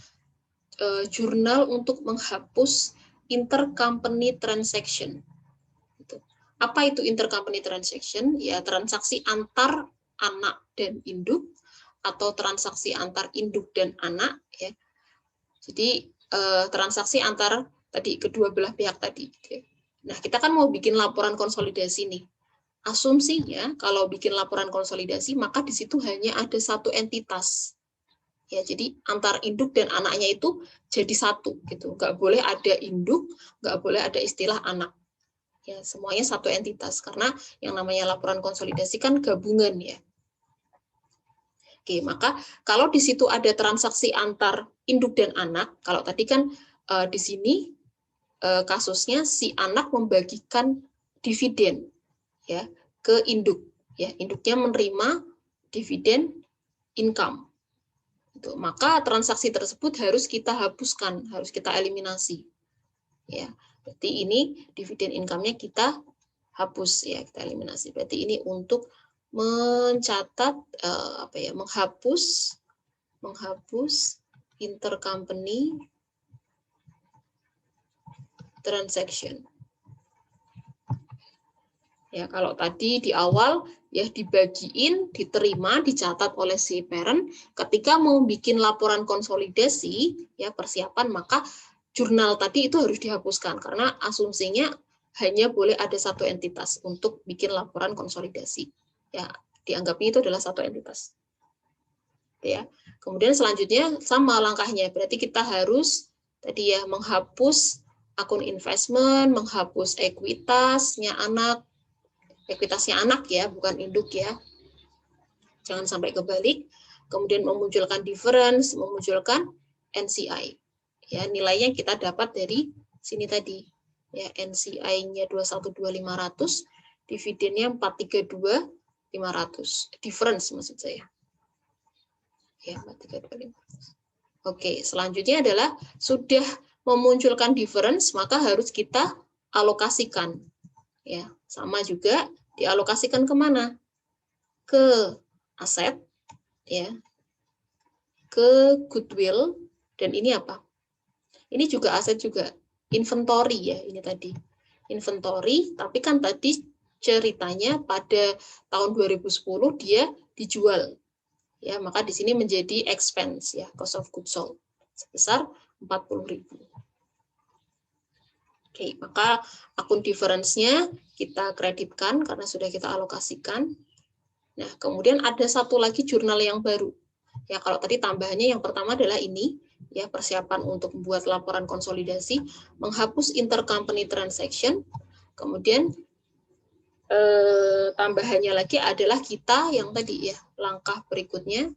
jurnal untuk menghapus intercompany transaction. Apa itu intercompany transaction? Ya, transaksi antar anak dan induk atau transaksi antar induk dan anak. Ya. Jadi transaksi antar tadi kedua belah pihak tadi. Nah, kita kan mau bikin laporan konsolidasi nih. Asumsinya kalau bikin laporan konsolidasi maka di situ hanya ada satu entitas. Ya, jadi antar induk dan anaknya itu jadi satu gitu. Nggak boleh ada induk, nggak boleh ada istilah anak. Ya, semuanya satu entitas karena yang namanya laporan konsolidasi kan gabungan ya. Oke, maka kalau di situ ada transaksi antar induk dan anak, kalau tadi kan di sini kasusnya si anak membagikan dividen ya ke induk, ya induknya menerima dividen income. Itu. Maka transaksi tersebut harus kita hapuskan, harus kita eliminasi. Ya. Berarti ini dividen income-nya kita hapus ya, kita eliminasi. Berarti ini untuk mencatat menghapus intercompany transaction. Ya, kalau tadi di awal ya dibagiin, diterima, dicatat oleh si parent, ketika mau bikin laporan konsolidasi ya persiapan maka jurnal tadi itu harus dihapuskan karena asumsinya hanya boleh ada satu entitas untuk bikin laporan konsolidasi. Ya, dianggapnya itu adalah satu entitas. Ya. Kemudian selanjutnya sama langkahnya, berarti kita harus tadi ya menghapus akun investment, menghapus ekuitasnya anak ya, bukan induk ya. Jangan sampai kebalik. Kemudian memunculkan difference, memunculkan NCI. Ya, nilainya kita dapat dari sini tadi. Ya, NCI-nya 212.500, dividennya 432.500. Difference maksud saya. Ya, 432.500. Oke, selanjutnya adalah sudah memunculkan difference, maka harus kita alokasikan. Ya, sama juga dialokasikan kemana? Ke aset, ya, ke goodwill, dan ini apa? Ini juga aset juga, inventory ya, ini tadi. Inventory, tapi kan tadi ceritanya pada tahun 2010 dia dijual. Ya, maka di sini menjadi expense ya, cost of goods sold sebesar 40.000. Oke, maka akun difference-nya kita kreditkan karena sudah kita alokasikan. Nah, kemudian ada satu lagi jurnal yang baru. Ya, kalau tadi tambahannya yang pertama adalah ini, ya persiapan untuk membuat laporan konsolidasi, menghapus intercompany transaction, kemudian tambahannya lagi adalah kita yang tadi ya langkah berikutnya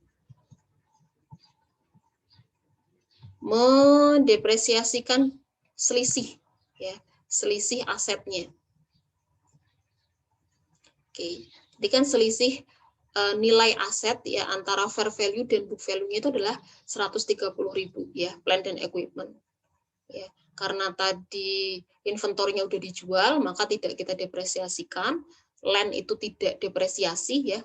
mendepresiasikan selisih ya, selisih asetnya. Oke, jadi kan selisih nilai aset ya antara fair value dan book value-nya itu adalah 130.000 ya, plant and equipment. Ya, karena tadi inventorinya udah dijual, maka tidak kita depresiasikan. Land itu tidak depresiasi ya,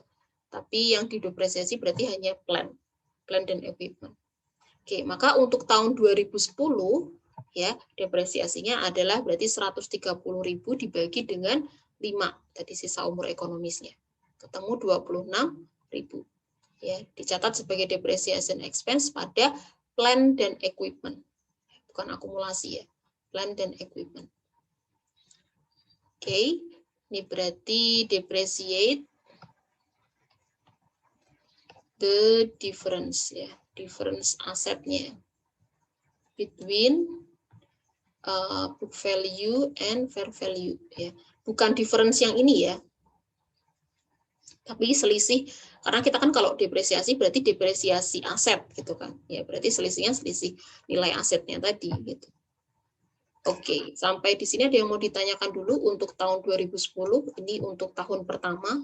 tapi yang didepresiasi berarti hanya plant dan equipment. Oke, maka untuk tahun 2010 ya depresiasinya adalah berarti 130.000 dibagi dengan 5 tadi sisa umur ekonomisnya. Ketemu 26.000. Ya, dicatat sebagai depreciation expense pada plant dan equipment. Bukan akumulasi ya, plant dan equipment. Oke, ini berarti depreciate the difference ya, difference asetnya between book value and fair value ya. Bukan difference yang ini ya, tapi selisih, karena kita kan kalau depresiasi berarti depresiasi aset gitu kan ya, berarti selisihnya selisih nilai asetnya tadi gitu. Oke, sampai di sini ada yang mau ditanyakan dulu untuk tahun 2010, ini untuk tahun pertama.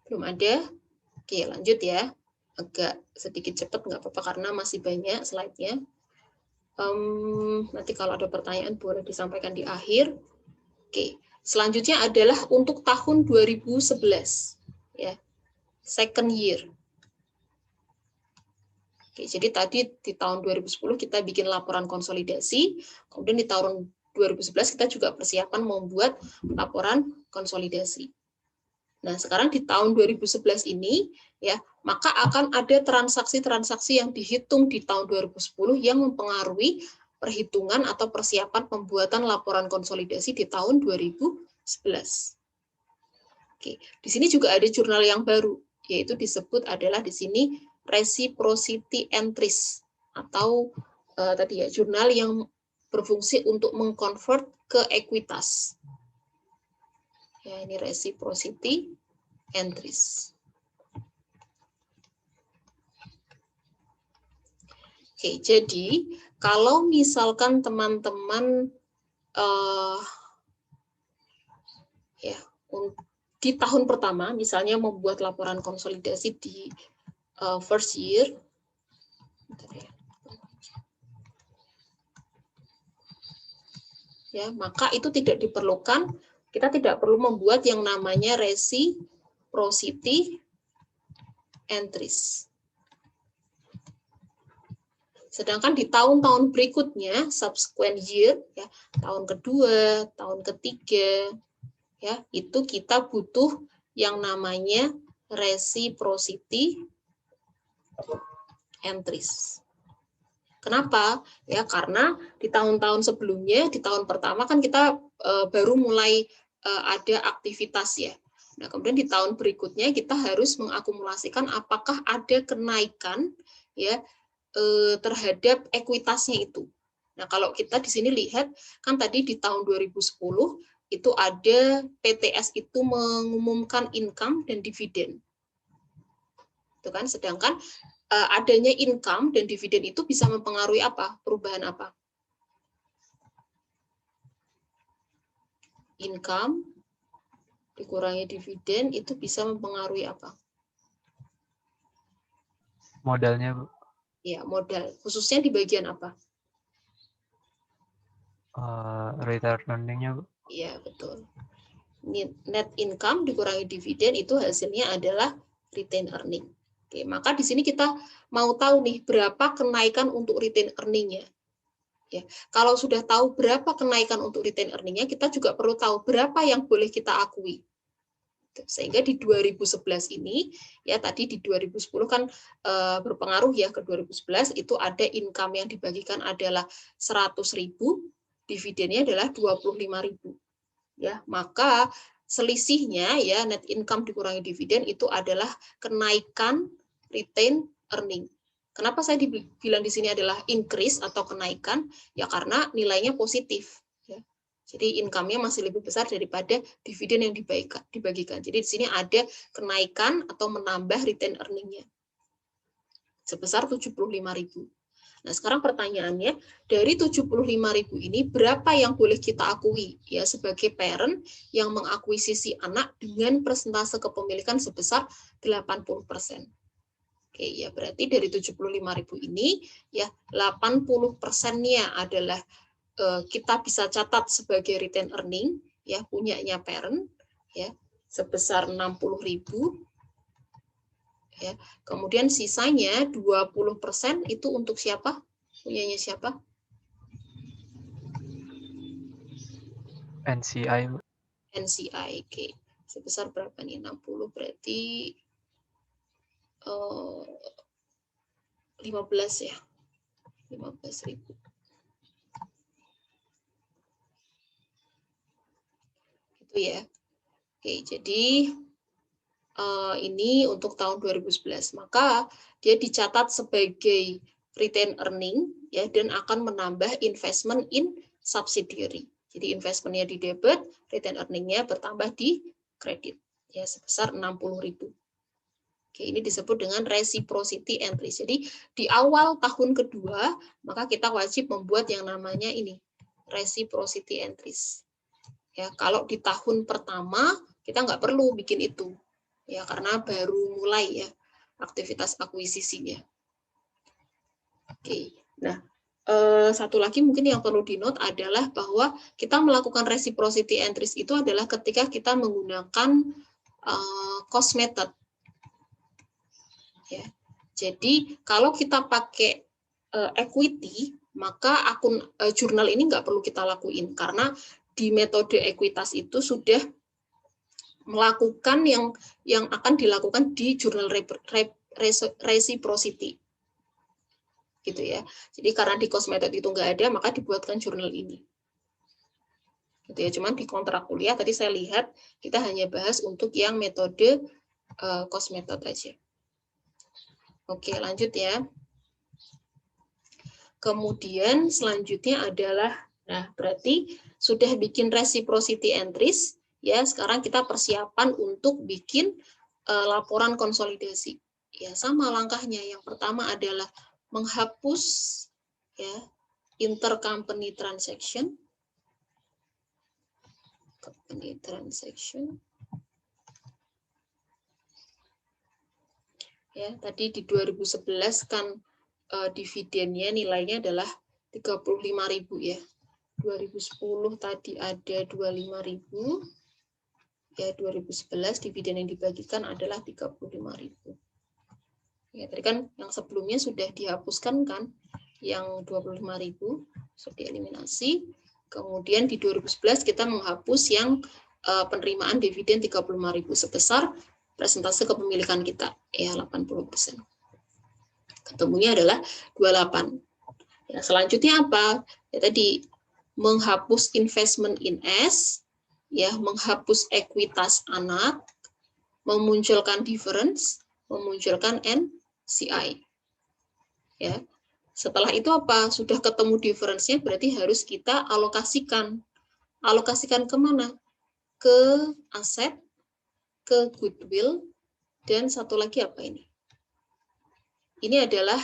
Belum ada? Oke, lanjut ya. Agak sedikit cepat, nggak apa-apa karena masih banyak slide-nya. Nanti kalau ada pertanyaan boleh disampaikan di akhir. Oke, selanjutnya adalah untuk tahun 2011. Ya, second year. Oke, jadi tadi di tahun 2010 kita bikin laporan konsolidasi, kemudian di tahun 2011 kita juga persiapan membuat laporan konsolidasi. Nah, sekarang di tahun 2011 ini ya, maka akan ada transaksi-transaksi yang dihitung di tahun 2010 yang mempengaruhi perhitungan atau persiapan pembuatan laporan konsolidasi di tahun 2011. Oke, di sini juga ada jurnal yang baru, yaitu disebut adalah di sini reciprocity entries atau tadi ya jurnal yang berfungsi untuk mengkonvert ke ekuitas. Ya, ini reciprocity entries. Oke, jadi kalau misalkan teman-teman ya di tahun pertama, misalnya membuat laporan konsolidasi di first year, ya maka itu tidak diperlukan. Kita tidak perlu membuat yang namanya reciprocity entries. Sedangkan di tahun-tahun berikutnya, subsequent year, ya, tahun kedua, tahun ketiga, ya, itu kita butuh yang namanya reciprocity entries. Kenapa? Ya karena di tahun-tahun sebelumnya, di tahun pertama kan kita baru mulai ada aktivitas ya. Nah, kemudian di tahun berikutnya kita harus mengakumulasikan apakah ada kenaikan ya terhadap ekuitasnya itu. Nah, kalau kita di sini lihat kan tadi di tahun 2010 itu ada PTS itu mengumumkan income dan dividen. Itu kan, sedangkan adanya income dan dividen itu bisa mempengaruhi apa? Perubahan apa? Income dikurangi dividen itu bisa mempengaruhi apa? Modalnya, Bu. Ya, modal. Khususnya di bagian apa? Return earning-nya, Bu. Iya, betul. Net income dikurangi dividen itu hasilnya adalah retained earning. Oke, maka di sini kita mau tahu nih berapa kenaikan untuk retained earning-nya. Ya, kalau sudah tahu berapa kenaikan untuk retained earning-nya, kita juga perlu tahu berapa yang boleh kita akui. Sehingga di 2011 ini, ya tadi di 2010 kan berpengaruh ya ke 2011, itu ada income yang dibagikan adalah 100.000, dividennya adalah 25.000. Ya, maka selisihnya ya net income dikurangi dividen itu adalah kenaikan retained earning. Kenapa saya bilang di sini adalah increase atau kenaikan? Ya karena nilainya positif. Ya. Jadi income-nya masih lebih besar daripada dividen yang dibagikan. Jadi di sini ada kenaikan atau menambah retained earning-nya sebesar 75.000. Nah, sekarang pertanyaannya, dari 75.000 ini berapa yang boleh kita akui ya sebagai parent yang mengakuisisi anak dengan persentase kepemilikan sebesar 80%. Oke, ya berarti dari 75.000 ini ya 80%-nya adalah kita bisa catat sebagai retained earning ya punyanya parent ya sebesar 60.000 ya. Kemudian sisanya 20% itu untuk siapa? Punyanya siapa? NCI, Bu. NCI. Oke. Sebesar berapa nih? 60 berarti 15 ya. 15.000. Itu ya. Oke, jadi ini untuk tahun 2011. Maka dia dicatat sebagai retained earning ya dan akan menambah investment in subsidiary. Jadi investmentnya di debit, retained earning-nya bertambah di kredit ya sebesar 60.000. Oke, ini disebut dengan reciprocity entries. Jadi di awal tahun kedua, maka kita wajib membuat yang namanya ini reciprocity entries. Ya, kalau di tahun pertama kita nggak perlu bikin itu, ya karena baru mulai ya aktivitas akuisisinya. Oke, nah satu lagi mungkin yang perlu di-note adalah bahwa kita melakukan reciprocity entries itu adalah ketika kita menggunakan cost method. Ya. Jadi kalau kita pakai equity, maka akun jurnal ini nggak perlu kita lakuin karena di metode ekuitas itu sudah melakukan yang akan dilakukan di jurnal reciprocity, gitu ya. Jadi karena di cost method itu nggak ada, maka dibuatkan jurnal ini. Gitu ya. Cuman di kontrak kuliah tadi saya lihat kita hanya bahas untuk yang metode cost method aja. Oke, lanjut ya. Kemudian selanjutnya adalah, nah berarti sudah bikin reciprocity entries, ya sekarang kita persiapan untuk bikin laporan konsolidasi. Ya sama langkahnya. Yang pertama adalah menghapus ya intercompany transaction. Company transaction. Ya, tadi di 2011 kan dividennya nilainya adalah 35.000 ya. 2010 tadi ada 25.000. Ya, 2011 dividen yang dibagikan adalah 35.000. Ya, tadi kan yang sebelumnya sudah dihapuskan kan, yang 25.000 sudah dieliminasi. Kemudian di 2011 kita menghapus yang penerimaan dividen 35.000 sebesar persentase kepemilikan kita ya 80%. Ketemunya adalah 28. Ya, selanjutnya apa? Ya, tadi menghapus investment in S, ya, menghapus ekuitas anak, memunculkan difference, memunculkan NCI. Ya. Setelah itu apa? Sudah ketemu difference-nya, berarti harus kita alokasikan. Alokasikan kemana? Ke aset, ke goodwill, dan satu lagi apa ini? Ini adalah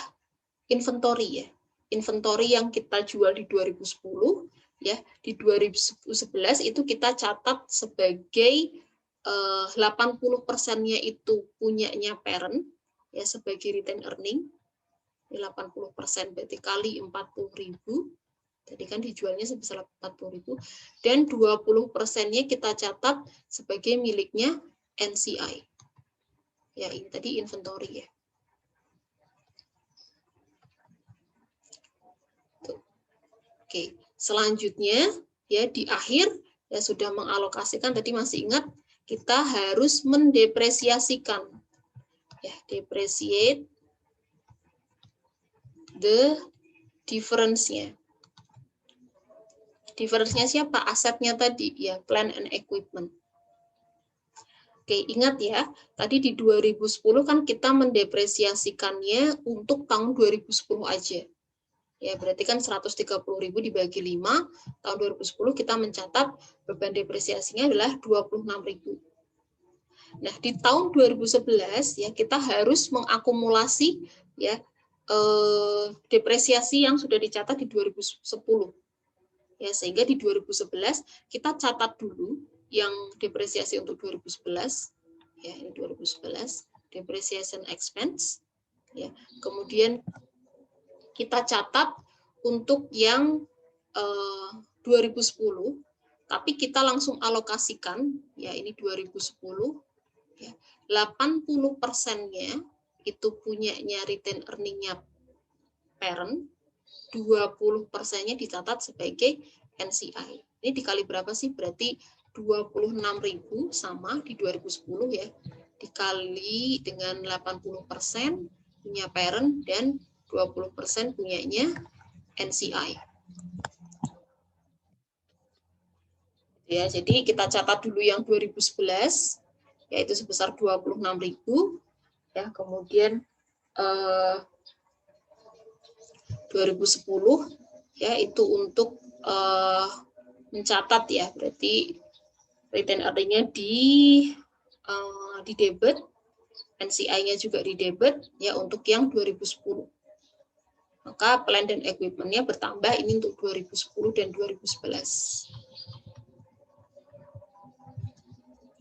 inventory ya. Inventory yang kita jual di 2010 ya, di 2011 itu kita catat sebagai 80%-nya itu punyanya parent ya sebagai retained earning. 80% berarti kali 40.000. Tadi kan dijualnya sebesar 40.000 dan 20%-nya kita catat sebagai miliknya NCI. Ya, ini tadi inventory ya. Oke, selanjutnya ya di akhir ya sudah mengalokasikan, tadi masih ingat kita harus mendepresiasikan. Ya, depreciate the difference-nya. Difference-nya siapa? Asetnya tadi ya, plant and equipment. Oke, ingat ya, tadi di 2010 kan kita mendepresiasikannya untuk tahun 2010 aja. Ya, berarti kan 130.000 dibagi 5, tahun 2010 kita mencatat beban depresiasinya adalah 26.000. Nah, di tahun 2011 ya kita harus mengakumulasi ya depresiasi yang sudah dicatat di 2010. Ya, sehingga di 2011 kita catat dulu yang depresiasi untuk 2011 ya, ini 2011 depreciation expense ya. Kemudian kita catat untuk yang 2010, tapi kita langsung alokasikan, ya ini 2010, ya, 80%-nya itu punyanya retained earning-nya parent, 20%-nya dicatat sebagai NCI. Ini dikali berapa sih? Berarti 26.000 sama di 2010 ya, dikali dengan 80% punya parent dan 20% punyanya NCI. Ya, jadi kita catat dulu yang 2011 yaitu sebesar 26.000 ya, kemudian 2010 ya itu untuk mencatat ya, berarti retained earning-nya di debit, NCI-nya juga di debit ya untuk yang 2010. Maka plant dan equipment-nya bertambah ini untuk 2010 dan 2011.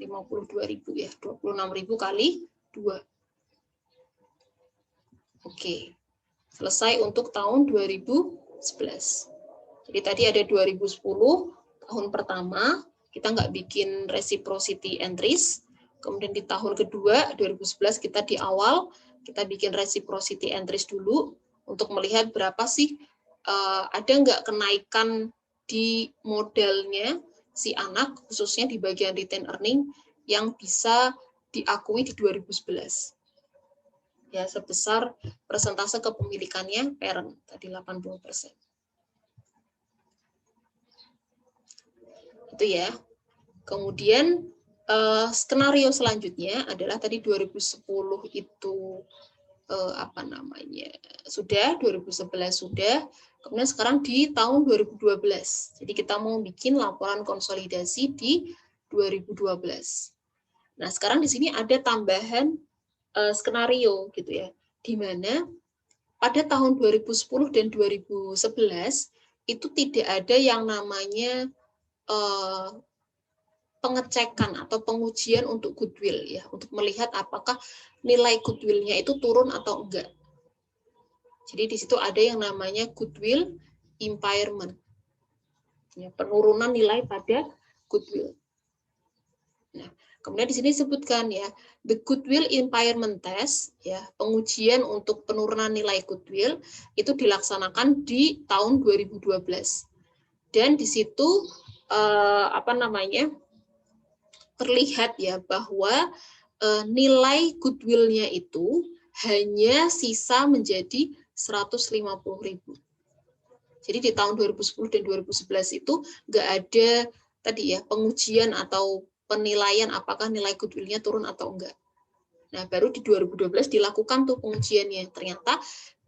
52.000 ya, 26.000 kali 2. Oke. Selesai untuk tahun 2011. Jadi tadi ada 2010, tahun pertama, kita nggak bikin reciprocity entries. Kemudian di tahun kedua, 2011 kita di awal, Kita bikin reciprocity entries dulu untuk melihat berapa sih, ada nggak kenaikan di modalnya si anak, khususnya di bagian retain earning yang bisa diakui di 2011. Ya, sebesar persentase kepemilikannya parent, tadi 80%. Itu ya. Kemudian skenario selanjutnya adalah tadi 2010 itu sudah, 2011 sudah, kemudian sekarang di tahun 2012. Jadi kita mau bikin laporan konsolidasi di 2012. Nah, sekarang di sini ada tambahan skenario gitu ya, di mana pada tahun 2010 dan 2011 itu tidak ada yang namanya pengecekan atau pengujian untuk goodwill ya, untuk melihat apakah nilai goodwill-nya itu turun atau enggak. Jadi di situ ada yang namanya goodwill impairment, ya, penurunan nilai pada goodwill. Nah, kemudian di sini disebutkan ya, the goodwill impairment test, ya, pengujian untuk penurunan nilai goodwill itu dilaksanakan di tahun 2012. Dan di situ terlihat ya bahwa nilai goodwill-nya itu hanya sisa menjadi 150.000. Jadi di tahun 2010 dan 2011 itu nggak ada tadi ya pengujian atau penilaian apakah nilai goodwill-nya turun atau enggak. Nah, baru di 2012 dilakukan tuh pengujiannya. Ternyata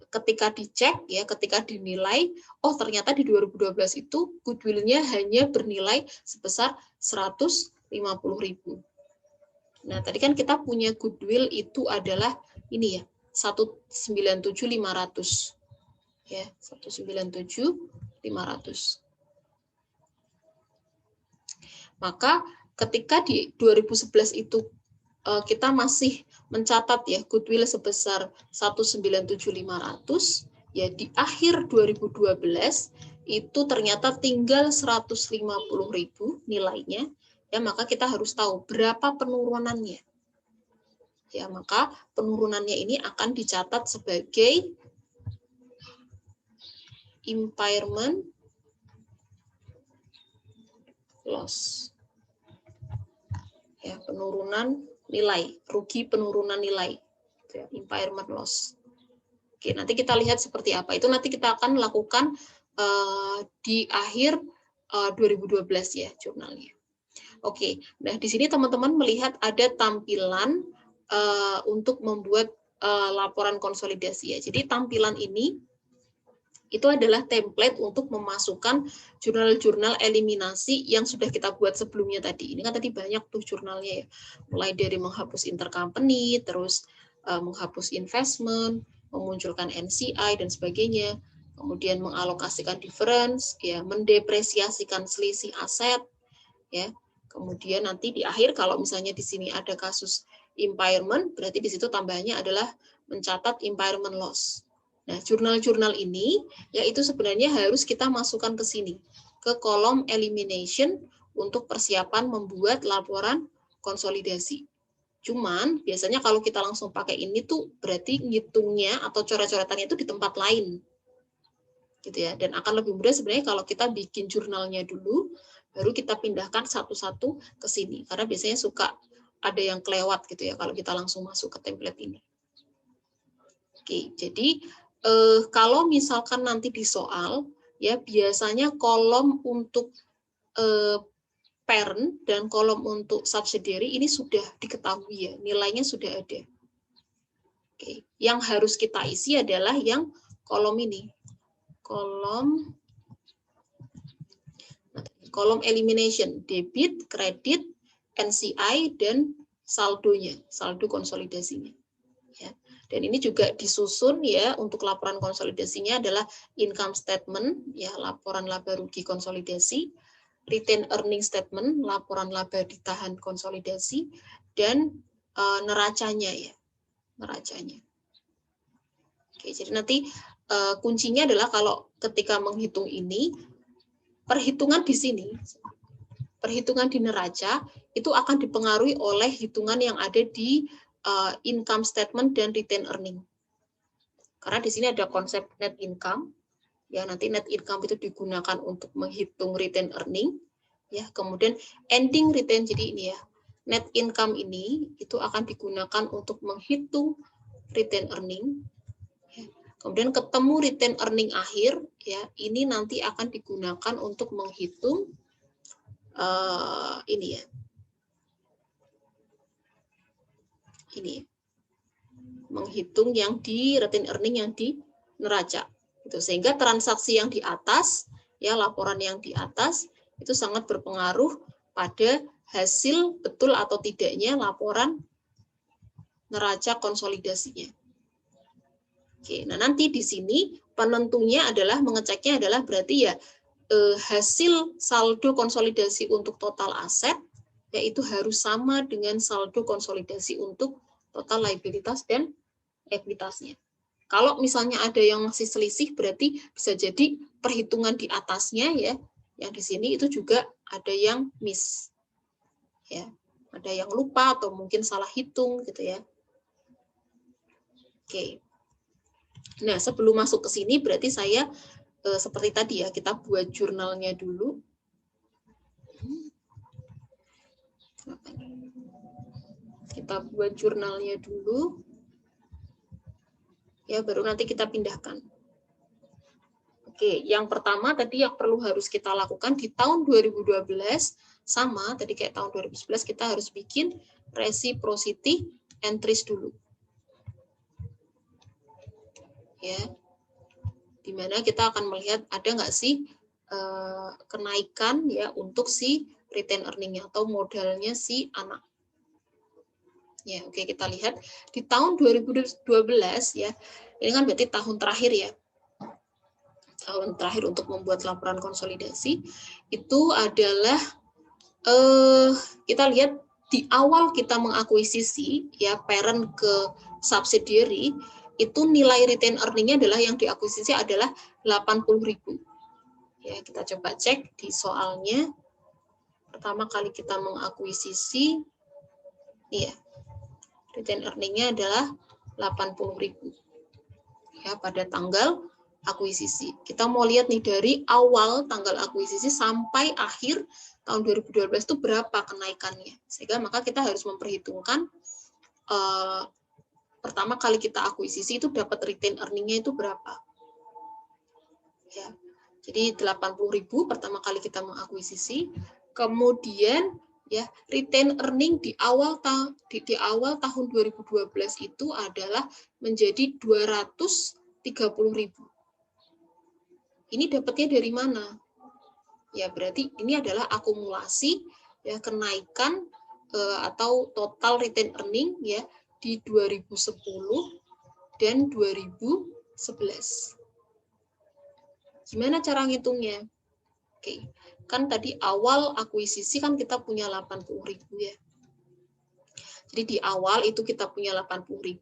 ketika dicek ya, ketika dinilai, oh ternyata di 2012 itu goodwill-nya hanya bernilai sebesar 150.000. Nah, tadi kan kita punya goodwill itu adalah ini ya, 197.500. Ya, 197.500. Maka ketika di 2011 itu kita masih mencatat ya goodwill sebesar 197.500, ya di akhir 2012 itu ternyata tinggal 150.000 nilainya. Ya, maka kita harus tahu berapa penurunannya. Ya, maka penurunannya ini akan dicatat sebagai impairment loss. Ya, penurunan nilai, rugi penurunan nilai. Ya, impairment loss. Oke, nanti kita lihat seperti apa. Itu nanti kita akan lakukan di akhir 2012 ya jurnalnya. Oke, nah di sini teman-teman melihat ada tampilan untuk membuat laporan konsolidasi ya. Jadi tampilan ini itu adalah template untuk memasukkan jurnal-jurnal eliminasi yang sudah kita buat sebelumnya tadi. Ini kan tadi banyak tuh jurnalnya ya. Mulai dari menghapus intercompany, terus menghapus investment, memunculkan NCI dan sebagainya. Kemudian mengalokasikan difference, ya, mendepresiasikan selisih aset, ya. Kemudian nanti di akhir kalau misalnya di sini ada kasus impairment, berarti di situ tambahnya adalah mencatat impairment loss. Nah, jurnal-jurnal ini ya itu sebenarnya harus kita masukkan ke sini, ke kolom elimination untuk persiapan membuat laporan konsolidasi. Cuman biasanya kalau kita langsung pakai ini tuh berarti ngitungnya atau coret-coretannya itu di tempat lain. Gitu ya. Dan akan lebih mudah sebenarnya kalau kita bikin jurnalnya dulu, baru kita pindahkan satu-satu ke sini. Karena biasanya suka ada yang kelewat gitu ya kalau kita langsung masuk ke template ini. Oke, jadi kalau misalkan nanti di soal, ya biasanya kolom untuk parent dan kolom untuk subsidiary ini sudah diketahui ya, nilainya sudah ada. Oke, yang harus kita isi adalah yang kolom ini. Kolom elimination, debit, kredit, NCI, dan saldonya, saldo konsolidasinya. Ya. Dan ini juga disusun ya untuk laporan konsolidasinya adalah income statement, ya laporan laba rugi konsolidasi, retain earning statement, laporan laba ditahan konsolidasi, dan neracanya ya, neracanya. Oke, jadi nanti kuncinya adalah kalau ketika menghitung ini, perhitungan di sini, perhitungan di neraca itu akan dipengaruhi oleh hitungan yang ada di income statement dan retained earning. Karena di sini ada konsep net income, ya nanti net income itu digunakan untuk menghitung retained earning, ya kemudian ending retain, jadi ini ya net income ini itu akan digunakan untuk menghitung retained earning. Kemudian ketemu retained earning akhir, ya ini nanti akan digunakan untuk menghitung ini ya, ini menghitung yang di retained earning yang di neraca. Itu sehingga transaksi yang di atas, ya laporan yang di atas itu sangat berpengaruh pada hasil betul atau tidaknya laporan neraca konsolidasinya. Oke, nah nanti di sini penentunya adalah mengeceknya adalah berarti ya hasil saldo konsolidasi untuk total aset yaitu harus sama dengan saldo konsolidasi untuk total liabilitas dan ekuitasnya. Kalau misalnya ada yang masih selisih berarti bisa jadi perhitungan di atasnya ya, yang di sini itu juga ada yang miss. Ya, ada yang lupa atau mungkin salah hitung gitu ya. Oke. Nah, sebelum masuk ke sini berarti saya seperti tadi ya, kita buat jurnalnya dulu. Kita buat jurnalnya dulu. Ya, baru nanti kita pindahkan. Oke, yang pertama tadi yang perlu harus kita lakukan di tahun 2012 sama tadi kayak tahun 2011 kita harus bikin reciprocity entries dulu. Ya. Di mana kita akan melihat ada nggak sih kenaikan ya untuk si retained earning-nya atau modalnya si anak. Ya, oke kita lihat di tahun 2012 ya. Ini kan berarti tahun terakhir ya. Tahun terakhir untuk membuat laporan konsolidasi itu adalah kita lihat di awal kita mengakuisisi ya parent ke subsidiary itu nilai retained earning-nya adalah yang diakuisisi adalah 80.000. Ya, kita coba cek di soalnya. Pertama kali kita mengakuisisi iya. Retained earning-nya adalah 80.000. Ya, pada tanggal akuisisi. Kita mau lihat nih dari awal tanggal akuisisi sampai akhir tahun 2012 itu berapa kenaikannya. Sehingga maka kita harus memperhitungkan pertama kali kita akuisisi itu dapat retained earning-nya itu berapa. Ya. Jadi 80.000 pertama kali kita mengakuisisi. Kemudian ya retained earning di awal tahun 2012 itu adalah menjadi 230.000. Ini dapatnya dari mana? Ya berarti ini adalah akumulasi ya kenaikan atau total retained earning ya di 2010 dan 2011. Gimana cara ngitungnya? Oke, kan tadi awal akuisisi kan kita punya 80.000 ya. Jadi di awal itu kita punya 80.000,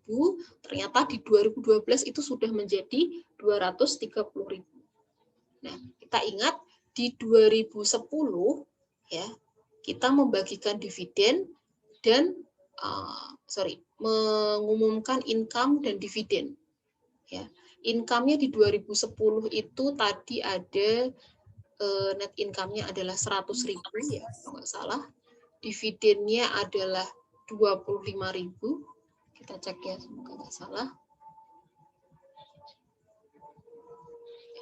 ternyata di 2012 itu sudah menjadi 230.000. Nah, kita ingat di 2010 ya, kita membagikan dividen dan mengumumkan income dan dividen. Ya, income-nya di 2010 itu tadi ada net income-nya adalah 100.000 ya, kalau nggak salah. Dividennya adalah 25.000. Kita cek ya, semoga nggak salah.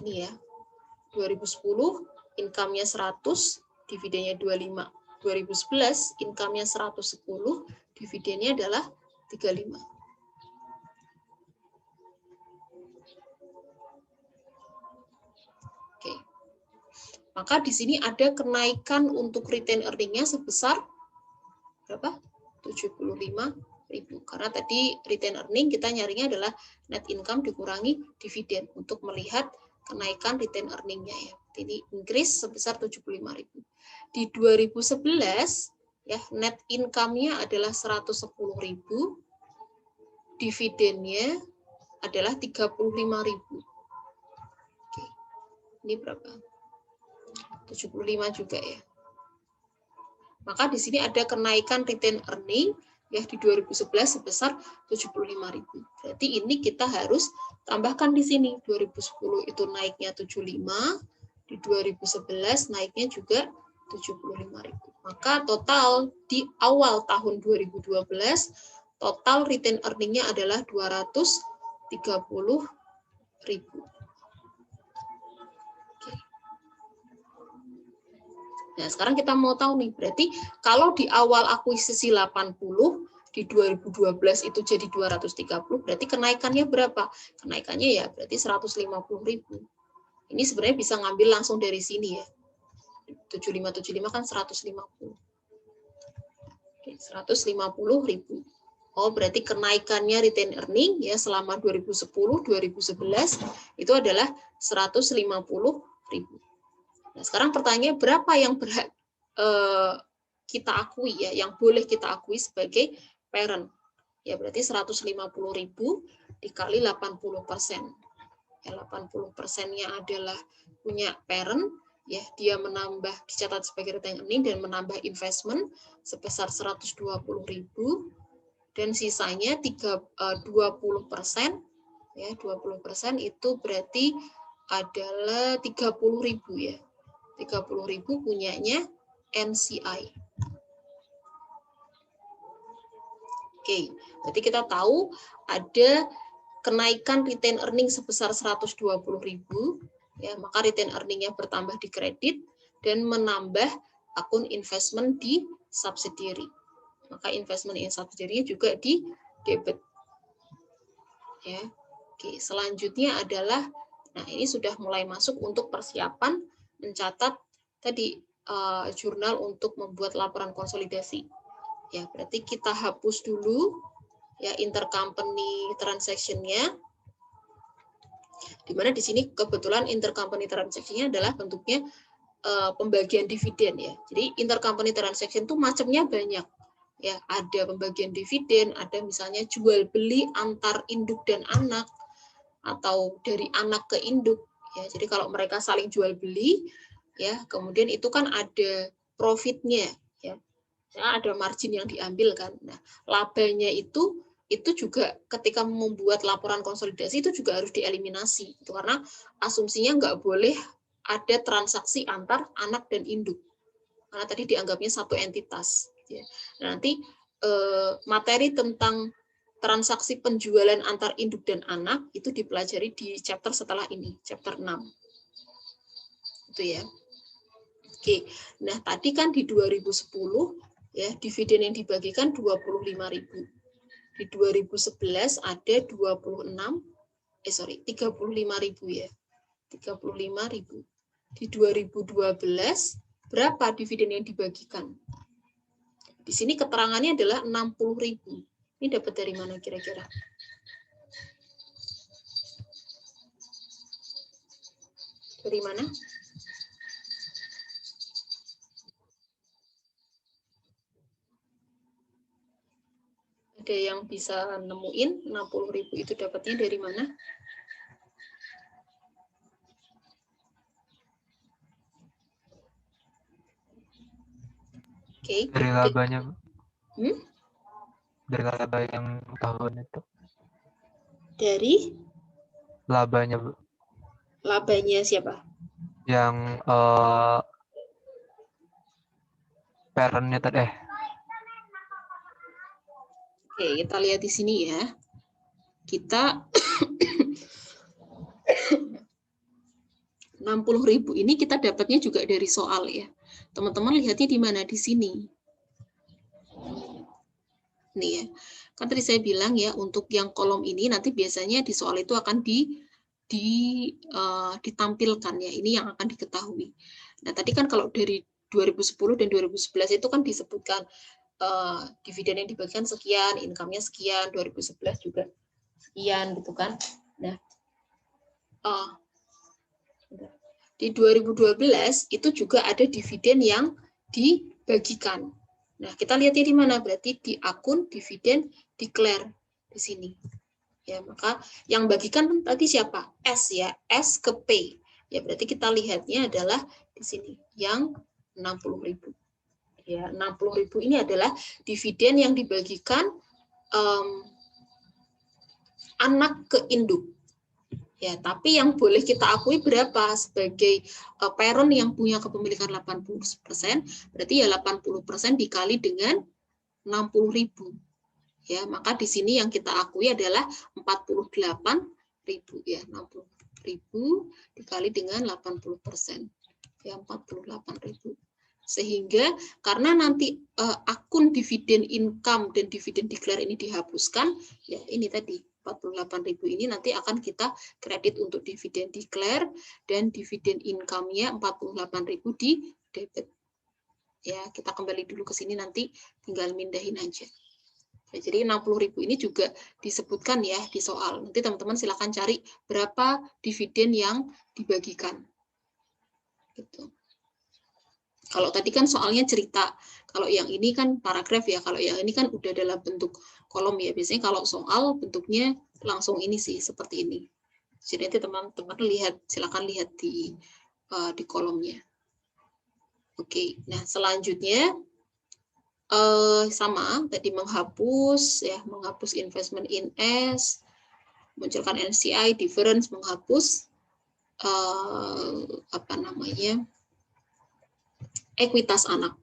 Ini ya, 2010 income-nya 100, dividennya 25. 2011 income-nya 110, dividennya adalah 35. Oke. Maka di sini ada kenaikan untuk retained earning-nya sebesar berapa? 75.000. Karena tadi retained earning kita nyarinya adalah net income dikurangi dividen untuk melihat kenaikan retained earning-nya ya. Jadi increase sebesar 75.000. Di 2011 ya net income-nya adalah 110.000. Dividennya adalah 35.000. Oke. Ini berapa? 75 juga ya. Maka di sini ada kenaikan retained earning ya di 2011 sebesar 75.000. Berarti ini kita harus tambahkan di sini 2010 itu naiknya 75, di 2011 naiknya juga 75.000. Maka total di awal tahun 2012 total retain earning-nya adalah 230.000. Nah, sekarang kita mau tahu nih, berarti kalau di awal akuisisi 80, di 2012 itu jadi 230, berarti kenaikannya berapa? Kenaikannya ya berarti 150.000. Ini sebenarnya bisa ngambil langsung dari sini ya. 7575 kan 150. Oke, 150.000. Oh, berarti kenaikannya retain earning ya selama 2010, 2011 itu adalah 150.000. Nah, sekarang pertanyaannya berapa yang berhak kita akui ya, yang boleh kita akui sebagai parent? Ya berarti 150.000 dikali 80%. Ya 80%-nya adalah punya parent, ya dia menambah dicatat sebagai retain earning dan menambah investment sebesar 120.000 dan sisanya 20%, ya 20% itu berarti adalah 30.000 ya. 30.000 punyanya NCI. Oke, berarti kita tahu ada kenaikan retain earning sebesar 120.000, ya, maka retain earning-nya bertambah di kredit dan menambah akun investment di subsidiary. Maka investment in subsidiary juga di debit. Ya. Oke, selanjutnya adalah, nah ini sudah mulai masuk untuk persiapan mencatat tadi jurnal untuk membuat laporan konsolidasi. Ya, berarti kita hapus dulu ya intercompany transaction-nya. Di mana di sini kebetulan intercompany transaction-nya adalah bentuknya pembagian dividen ya. Jadi intercompany transaction itu macamnya banyak. Ya, ada pembagian dividen, ada misalnya jual beli antar induk dan anak atau dari anak ke induk. Ya, jadi kalau mereka saling jual beli, ya kemudian itu kan ada profitnya, ya, ada margin yang diambil kan. Nah, labanya itu juga ketika membuat laporan konsolidasi itu juga harus dieliminasi, itu karena asumsinya nggak boleh ada transaksi antar anak dan induk, karena tadi dianggapnya satu entitas. Ya. Nah, nanti materi tentang transaksi penjualan antar induk dan anak itu dipelajari di chapter setelah ini, chapter 6. Itu ya. Oke. Nah, tadi kan di 2010 ya dividen yang dibagikan 25.000. Di 2011 ada 35.000 ya. 35.000. Di 2012 berapa dividen yang dibagikan? Di sini keterangannya adalah 60.000. Ini dapat dari mana kira-kira? Dari mana? Ada yang bisa nemuin 60.000 itu dapatnya dari mana? Oke. Dari labanya. Dari laba yang tahun itu. Dari? Labanya, Bu. Labanya siapa? Yang parent-nya tadi. Oke, kita lihat di sini ya. Kita 60.000 ini kita dapatnya juga dari soal ya. Teman-teman lihatnya di mana? Di sini. Nih ya. Kan tadi saya bilang ya, untuk yang kolom ini nanti biasanya di soal itu akan ditampilkan ya. Ini yang akan diketahui. Nah, tadi kan kalau dari 2010 dan 2011 itu kan disebutkan dividen yang dibagikan sekian, income-nya sekian, 2011 juga sekian gitu kan. Nah, di 2012 itu juga ada dividen yang dibagikan. Nah, kita lihatnya di mana? Berarti di akun dividen declare di sini. Ya, maka yang bagikan tadi siapa? S ya, S ke P. Ya, berarti kita lihatnya adalah di sini yang 60.000. Ya, 60.000 ini adalah dividen yang dibagikan anak ke induk. Ya, tapi yang boleh kita akui berapa sebagai parent yang punya kepemilikan 80%, berarti ya 80% dikali dengan 60.000. Ya, maka di sini yang kita akui adalah 48.000 ya, 60.000 dikali dengan 80%. Ya, 48.000. Sehingga karena nanti akun dividen income dan dividen declare ini dihapuskan, ya ini tadi 48.000 ini nanti akan kita kredit untuk dividen declare dan dividen income-nya 48.000 di debit. Ya, kita kembali dulu ke sini nanti tinggal mindahin aja. Ya, jadi 60.000 ini juga disebutkan ya di soal. Nanti teman-teman silakan cari berapa dividen yang dibagikan. Gitu. Kalau tadi kan soalnya cerita, kalau yang ini kan paragraf ya, kalau yang ini kan udah dalam bentuk kolom ya. Biasanya kalau soal bentuknya langsung ini sih, seperti ini. Jadi nanti teman-teman lihat, silakan lihat di kolomnya. Oke, nah selanjutnya sama tadi menghapus ya, menghapus investment in S, munculkan NCI, difference, menghapus ekuitas anak.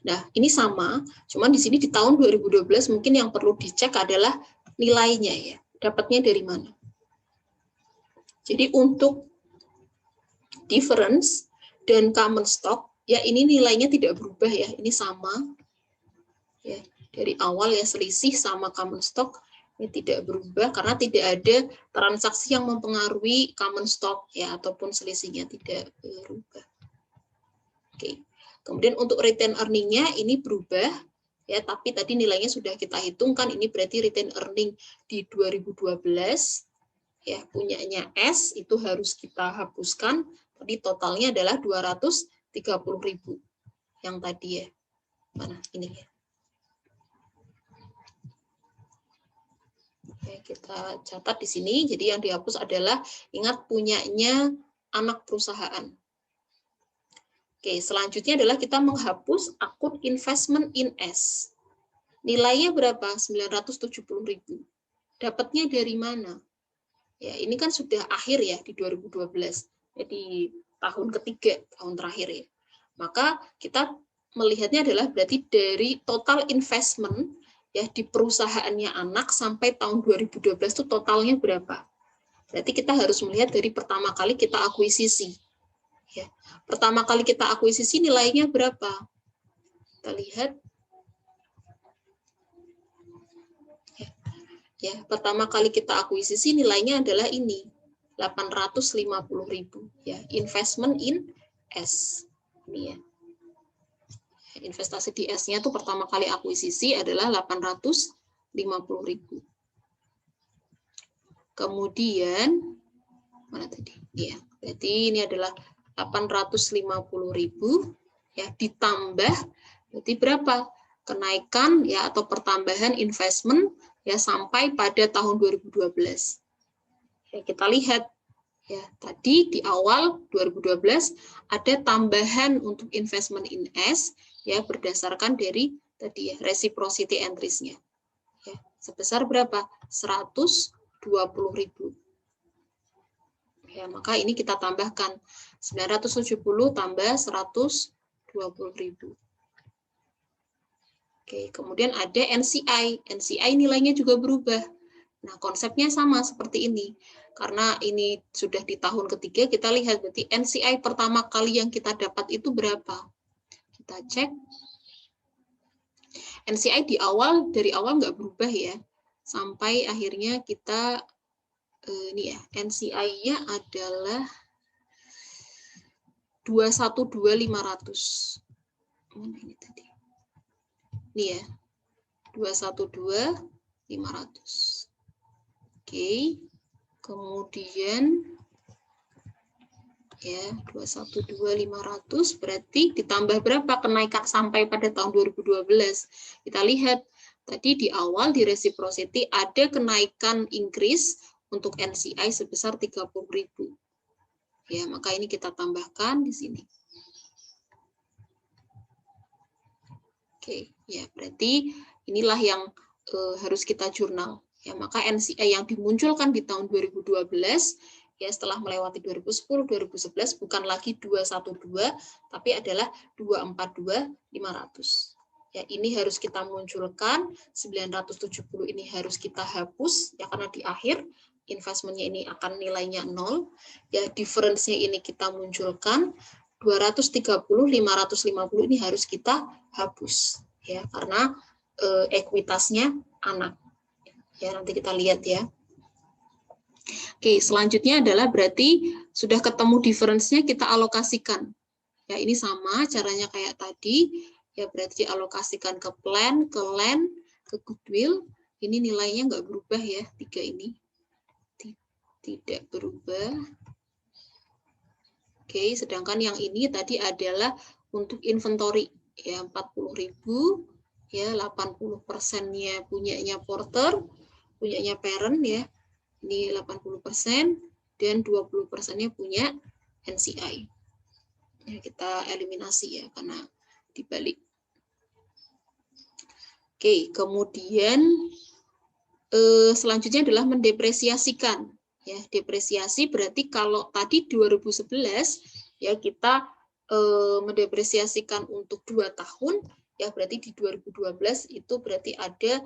Nah, ini sama, cuman di sini di tahun 2012 mungkin yang perlu dicek adalah nilainya ya. Dapatnya dari mana? Jadi untuk difference dan common stock, ya ini nilainya tidak berubah ya, ini sama. Ya, dari awal ya selisih sama common stock ini tidak berubah karena tidak ada transaksi yang mempengaruhi common stock ya ataupun selisihnya tidak berubah. Oke. Kemudian untuk return earning-nya ini berubah, ya, tapi tadi nilainya sudah kita hitungkan, ini berarti return earning di 2012, ya, punyanya S, itu harus kita hapuskan, tadi totalnya adalah 230.000, yang tadi ya, mana, ini ya. Oke, kita catat di sini, jadi yang dihapus adalah, ingat punyanya anak perusahaan. Oke, selanjutnya adalah kita menghapus akun investment in S. Nilainya berapa? 970.000. Dapatnya dari mana? Ya, ini kan sudah akhir ya di 2012. Jadi tahun ketiga, tahun terakhir ya. Maka kita melihatnya adalah berarti dari total investment ya di perusahaannya anak sampai tahun 2012 itu totalnya berapa? Berarti kita harus melihat dari pertama kali kita akuisisi. Ya, pertama kali kita akuisisi nilainya berapa? Kita lihat. Ya, pertama kali kita akuisisi nilainya adalah ini, 850.000 ya, investment in S. Ini ya. Investasi di S-nya tuh pertama kali akuisisi adalah 850.000. Kemudian mana tadi? Iya, berarti ini adalah 850.000 ya ditambah berarti berapa? Kenaikan ya atau pertambahan investment ya sampai pada tahun 2012. Ya, kita lihat ya tadi di awal 2012 ada tambahan untuk investment in S ya berdasarkan dari tadi ya reciprocity entries-nya. Ya, sebesar berapa? 120.000. Ya, maka ini kita tambahkan 970 tambah 120.000. Oke, kemudian ada NCI. NCI nilainya juga berubah. Nah, konsepnya sama seperti ini. Karena ini sudah di tahun ketiga, kita lihat berarti NCI pertama kali yang kita dapat itu berapa? Kita cek. NCI dari awal nggak berubah ya. Sampai akhirnya kita ini ya, NCI-nya adalah 212.500. Mana ini tadi? Ini ya, 212.500. Oke, kemudian ya 212.500 berarti ditambah berapa kenaikan sampai pada tahun 2012. Kita lihat tadi di awal di reciprocity ada kenaikan increase untuk NCI sebesar 30.000. Ya, maka ini kita tambahkan di sini. Oke, ya berarti inilah yang harus kita jurnal. Ya, maka NCI yang dimunculkan di tahun 2012 ya setelah melewati 2010, 2011 bukan lagi 212 tapi adalah 242.500. Ya, ini harus kita munculkan, 970 ini harus kita hapus ya karena di akhir investmentnya ini akan nilainya 0. Ya, difference-nya ini kita munculkan, 230, 550 ini harus kita hapus ya karena ekuitasnya anak. Ya, nanti kita lihat ya. Oke, selanjutnya adalah berarti sudah ketemu difference-nya kita alokasikan. Ya, ini sama caranya kayak tadi. Ya, berarti dialokasikan ke plan, ke land, ke goodwill. Ini nilainya nggak berubah ya, 3 ini. Tidak berubah. Oke, sedangkan yang ini tadi adalah untuk inventory. Ya, 40.000. Ya, 80%-nya punyanya Porter, punyanya parent ya. Ini 80% dan 20%-nya punya NCI. Ya, kita eliminasi ya karena dibalik. Oke, kemudian selanjutnya adalah mendepresiasikan. Ya, depresiasi berarti kalau tadi 2011 ya kita mendepresiasikan untuk 2 tahun ya berarti di 2012 itu berarti ada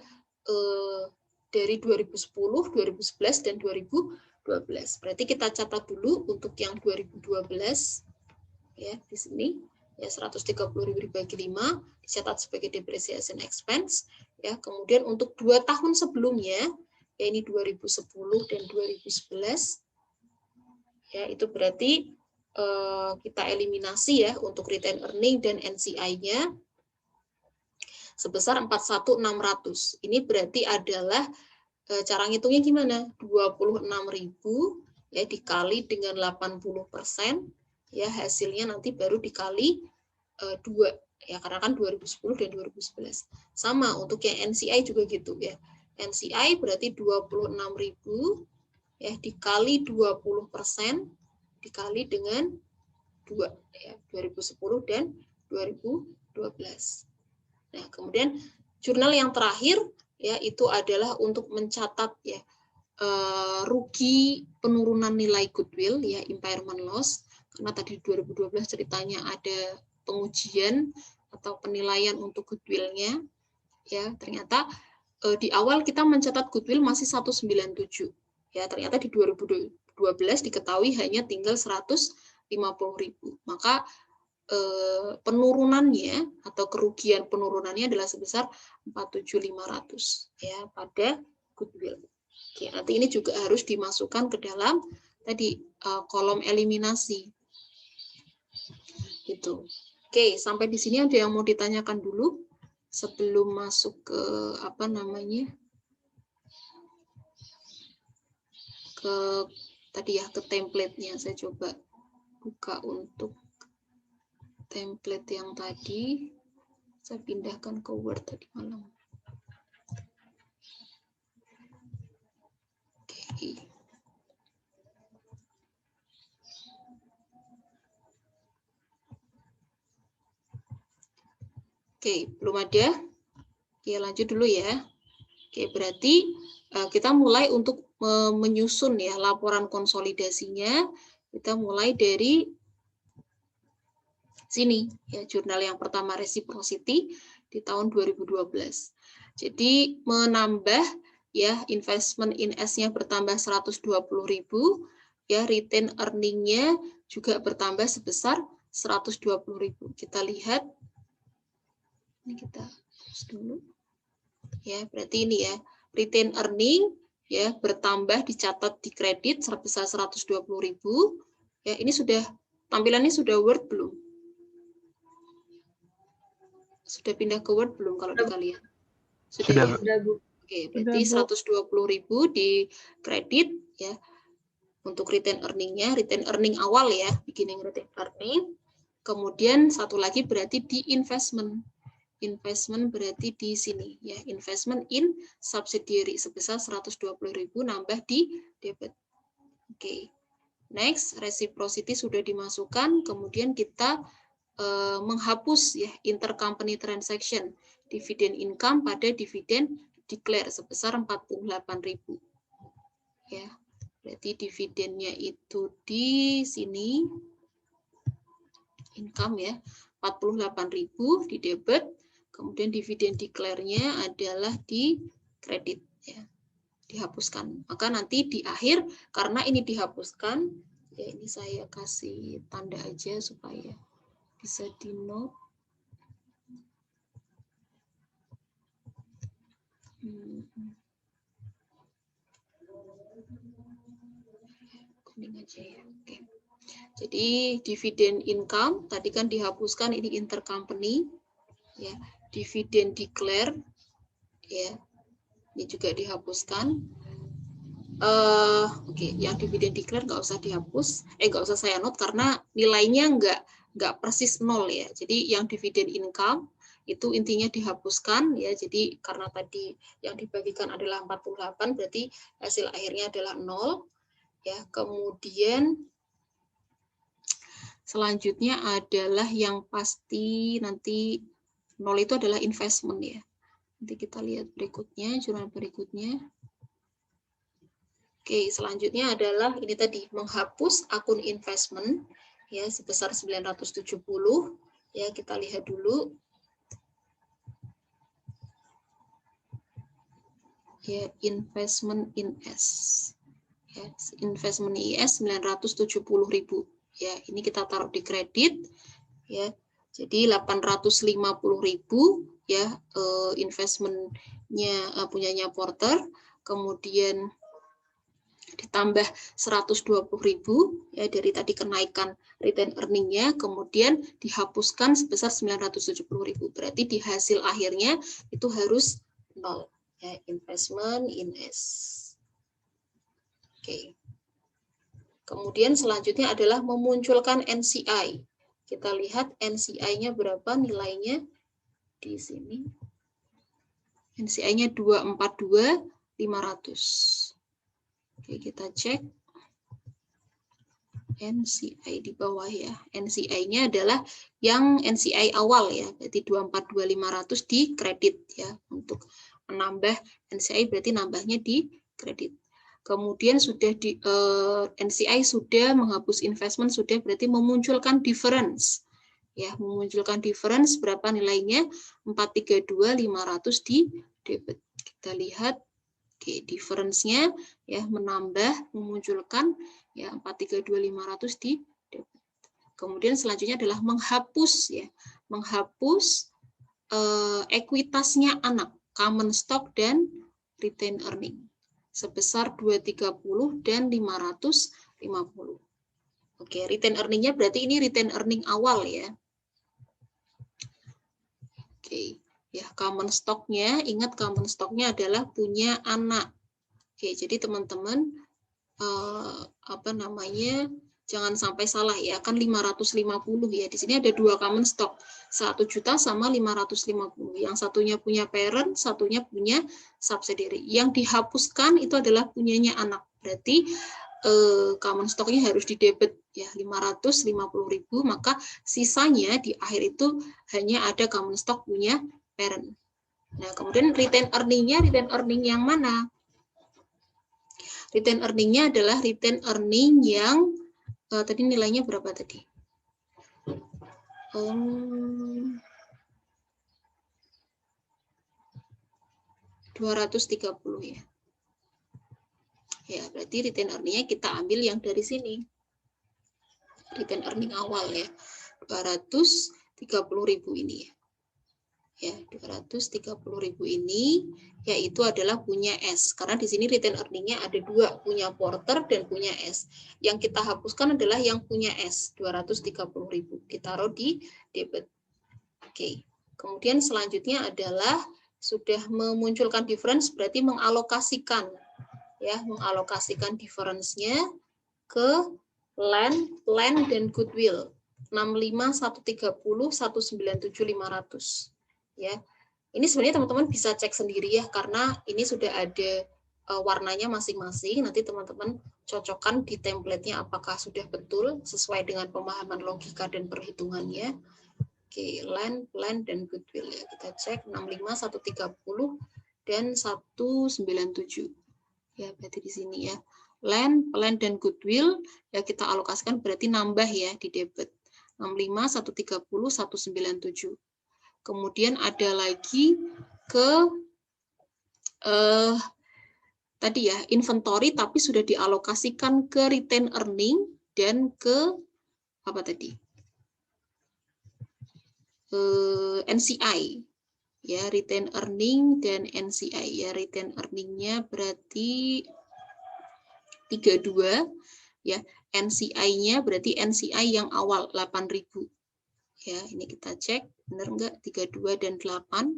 dari 2010, 2011 dan 2012. Berarti kita catat dulu untuk yang 2012 ya di sini ya 130.000 dibagi 5 dicatat sebagai depreciation expense ya. Kemudian untuk 2 tahun sebelumnya ya ini 2010 dan 2011 ya itu berarti kita eliminasi ya untuk retain earning dan NCI-nya sebesar 41.600. Ini berarti adalah cara ngitungnya gimana? 26.000 ya dikali dengan 80% ya hasilnya nanti baru dikali 2 ya karena kan 2010 dan 2011. Sama untuk yang NCI juga gitu ya. NCI berarti 26.000 ya dikali 20% dikali dengan 2 ya 2010 dan 2012. Nah, kemudian jurnal yang terakhir ya itu adalah untuk mencatat ya rugi penurunan nilai goodwill ya impairment loss karena tadi 2012 ceritanya ada pengujian atau penilaian untuk goodwill-nya ya ternyata di awal kita mencatat goodwill masih 197 ya ternyata di 2012 diketahui hanya tinggal 150.000 maka penurunannya atau kerugian penurunannya adalah sebesar 47.500 ya pada goodwill. Oke, nanti ini juga harus dimasukkan ke dalam tadi kolom eliminasi. Gitu. Oke, sampai di sini ada yang mau ditanyakan dulu sebelum masuk ke apa namanya? Ke tadi ya ke template-nya saya coba buka untuk template yang tadi saya pindahkan ke Word tadi malam. Oke. Oke, belum ada? Oke, lanjut dulu ya. Oke, berarti kita mulai untuk menyusun ya laporan konsolidasinya. Kita mulai dari sini ya jurnal yang pertama reciprocity di tahun 2012. Jadi menambah ya investment in S-nya bertambah 120.000 ya retain earning-nya juga bertambah sebesar 120.000. Kita lihat ini kita terus dulu. Ya, berarti ini ya retain earning ya bertambah dicatat di kredit sebesar 120.000. Ya, ini sudah tampilannya sudah Word belum? Sudah pindah ke Word belum kalau di kalian? Sudah ya? Oke, berarti 120.000 di kredit ya. Untuk retain earning-nya, retain earning awal ya, beginning retain earning. Kemudian satu lagi berarti di investment. Investment berarti di sini ya, investment in subsidiary sebesar 120.000 nambah di debit. Oke. Next, reciprocity sudah dimasukkan, kemudian kita menghapus ya intercompany transaction dividend income pada dividen declare sebesar 48.000 ya. Berarti dividennya itu di sini income ya 48.000 di debit, kemudian dividen declare-nya adalah di kredit ya, dihapuskan. Maka nanti di akhir karena ini dihapuskan ya, ini saya kasih tanda aja supaya bisa di note. Kuning aja ya. Oke. Jadi dividen income tadi kan dihapuskan, ini intercompany ya. Dividen declare ya. Ini juga dihapuskan. Oke, yang dividen declare nggak usah dihapus, nggak usah saya note karena nilainya nggak persis 0 ya. Jadi yang dividen income itu intinya dihapuskan ya. Jadi karena tadi yang dibagikan adalah 48, berarti hasil akhirnya adalah 0 ya. Kemudian selanjutnya adalah yang pasti nanti 0 itu adalah investment ya. Nanti kita lihat berikutnya, jurnal berikutnya. Oke, selanjutnya adalah ini tadi menghapus akun investment ya sebesar 970 ya, kita lihat dulu. Ya, investment in S. Ya, investment IS 970.000 ya, ini kita taruh di kredit ya. Jadi 850.000 ya investmentnya punyanya Porter, kemudian ditambah 120.000 ya dari tadi kenaikan return earning-nya, kemudian dihapuskan sebesar 970.000. Berarti di hasil akhirnya itu harus 0 ya, investment in S. Oke. Kemudian selanjutnya adalah memunculkan NCI. Kita lihat NCI-nya berapa nilainya di sini. NCI-nya 242.500. Oke, kita cek NCI di bawah ya. NCI-nya adalah yang NCI awal ya, berarti 242.500 di kredit ya. Untuk menambah NCI berarti nambahnya di kredit. Kemudian sudah di NCI sudah menghapus investment, sudah berarti memunculkan difference. Ya, memunculkan difference berapa nilainya? 432.500 di debit. Kita lihat. Oke, difference-nya ya menambah, memunculkan ya 432.500 di debit. Kemudian selanjutnya adalah menghapus ya, menghapus ekuitasnya anak, common stock dan retained earning sebesar 230 dan 550. Oke, retained earning-nya berarti ini retained earning awal ya. Oke. Ya, common stock-nya, ingat common stock-nya adalah punya anak. Oke, jadi teman-teman jangan sampai salah ya, kan 550 ya. Di sini ada dua common stock, 1 juta sama 550. Yang satunya punya parent, satunya punya subsidiary. Yang dihapuskan itu adalah punyanya anak. Berarti common stock-nya harus didebit ya 550.000, maka sisanya di akhir itu hanya ada common stock punya parent. Nah, kemudian retained earning-nya, retained earning yang mana? Retained earning-nya adalah retained earning yang tadi nilainya berapa tadi? 230 ya. Ya, berarti retained earning-nya kita ambil yang dari sini. Retained earning awal ya. 230.000 ini ya. Ya, 230.000 ini yaitu adalah punya S. Karena di sini retained earning-nya ada dua, punya Porter dan punya S. Yang kita hapuskan adalah yang punya S, 230.000. Ditaruh di debit. Oke. Kemudian selanjutnya adalah sudah memunculkan difference, berarti mengalokasikan ya, mengalokasikan difference-nya ke land dan goodwill. 65, 130, 197, 500. Ya, ini sebenarnya teman-teman bisa cek sendiri ya, karena ini sudah ada warnanya masing-masing. Nanti teman-teman cocokkan di template-nya apakah sudah betul sesuai dengan pemahaman logika dan perhitungannya. Oke, land, plan, dan goodwill ya. Kita cek 65, 130, dan 197. Ya, berarti di sini ya. Land, plan, dan goodwill ya kita alokasikan berarti nambah ya di debit. 65, 130, 197. Kemudian ada lagi ke tadi ya, inventory tapi sudah dialokasikan ke retain earning dan ke apa tadi? NCI ya, retain earning dan NCI ya. Retain earningnya berarti 32 ya, NCI-nya berarti NCI yang awal 8.000 ya. Ini kita cek benar enggak 32 dan 8.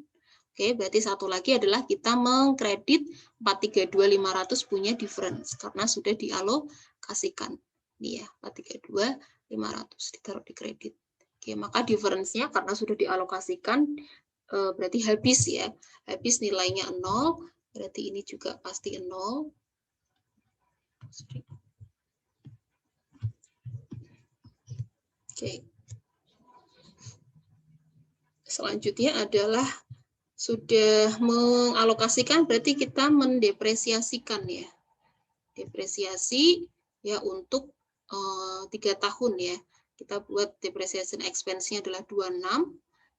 Oke, berarti satu lagi adalah kita mengkredit 432.500 punya difference karena sudah dialokasikan. Ini ya, 432.500 ditaruh di kredit. Oke, maka difference-nya karena sudah dialokasikan berarti habis ya. Habis nilainya 0, berarti ini juga pasti 0. Oke. Selanjutnya adalah sudah mengalokasikan berarti kita mendepresiasikan ya. Depresiasi ya untuk 3 tahun ya. Kita buat depreciation expense-nya adalah 26,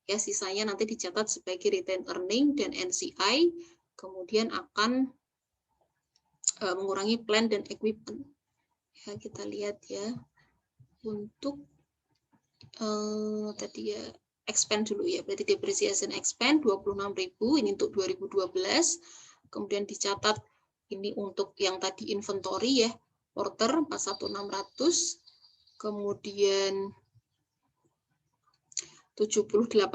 ya sisanya nanti dicatat sebagai retain earning dan NCI, kemudian akan mengurangi plan dan equipment. Ya, kita lihat ya, untuk tadi ya, expense dulu ya, berarti depreciation expense 26.000, ini untuk 2012, kemudian dicatat ini untuk yang tadi inventory ya, porter 41.600, kemudian 78.000,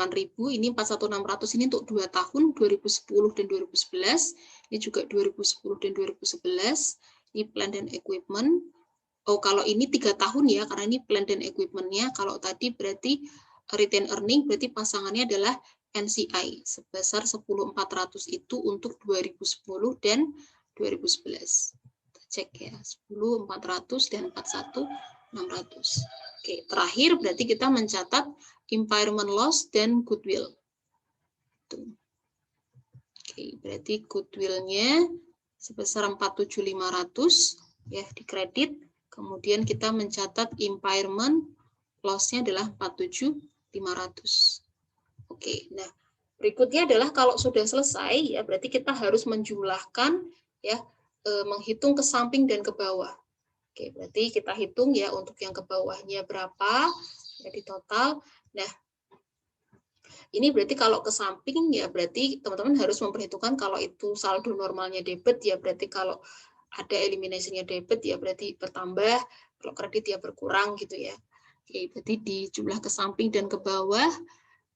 ini 41.600 ini untuk 2 tahun 2010 dan 2011, ini juga 2010 dan 2011, ini plan dan equipment. Oh, kalau ini 3 tahun ya, karena ini plan dan equipment-nya. Kalau tadi berarti retain earning berarti pasangannya adalah NCI sebesar 10.400 itu untuk 2010 dan 2011. Kita cek ya, 10.400 dan 41.600. Oke, terakhir berarti kita mencatat impairment loss dan goodwill. Tuh. Oke, berarti goodwill-nya sebesar 47.500 ya di kredit. Kemudian kita mencatat impairment loss-nya adalah 47.500. Oke, nah berikutnya adalah kalau sudah selesai ya berarti kita harus menjumlahkan ya, menghitung ke samping dan ke bawah. Oke, berarti kita hitung ya untuk yang ke bawahnya berapa ya di total. Nah, ini berarti kalau ke samping ya berarti teman-teman harus memperhitungkan kalau itu saldo normalnya debit ya berarti kalau ada eliminasinya debit ya berarti bertambah, kalau kredit ya berkurang gitu ya. Oke, berarti di jumlah ke samping dan ke bawah.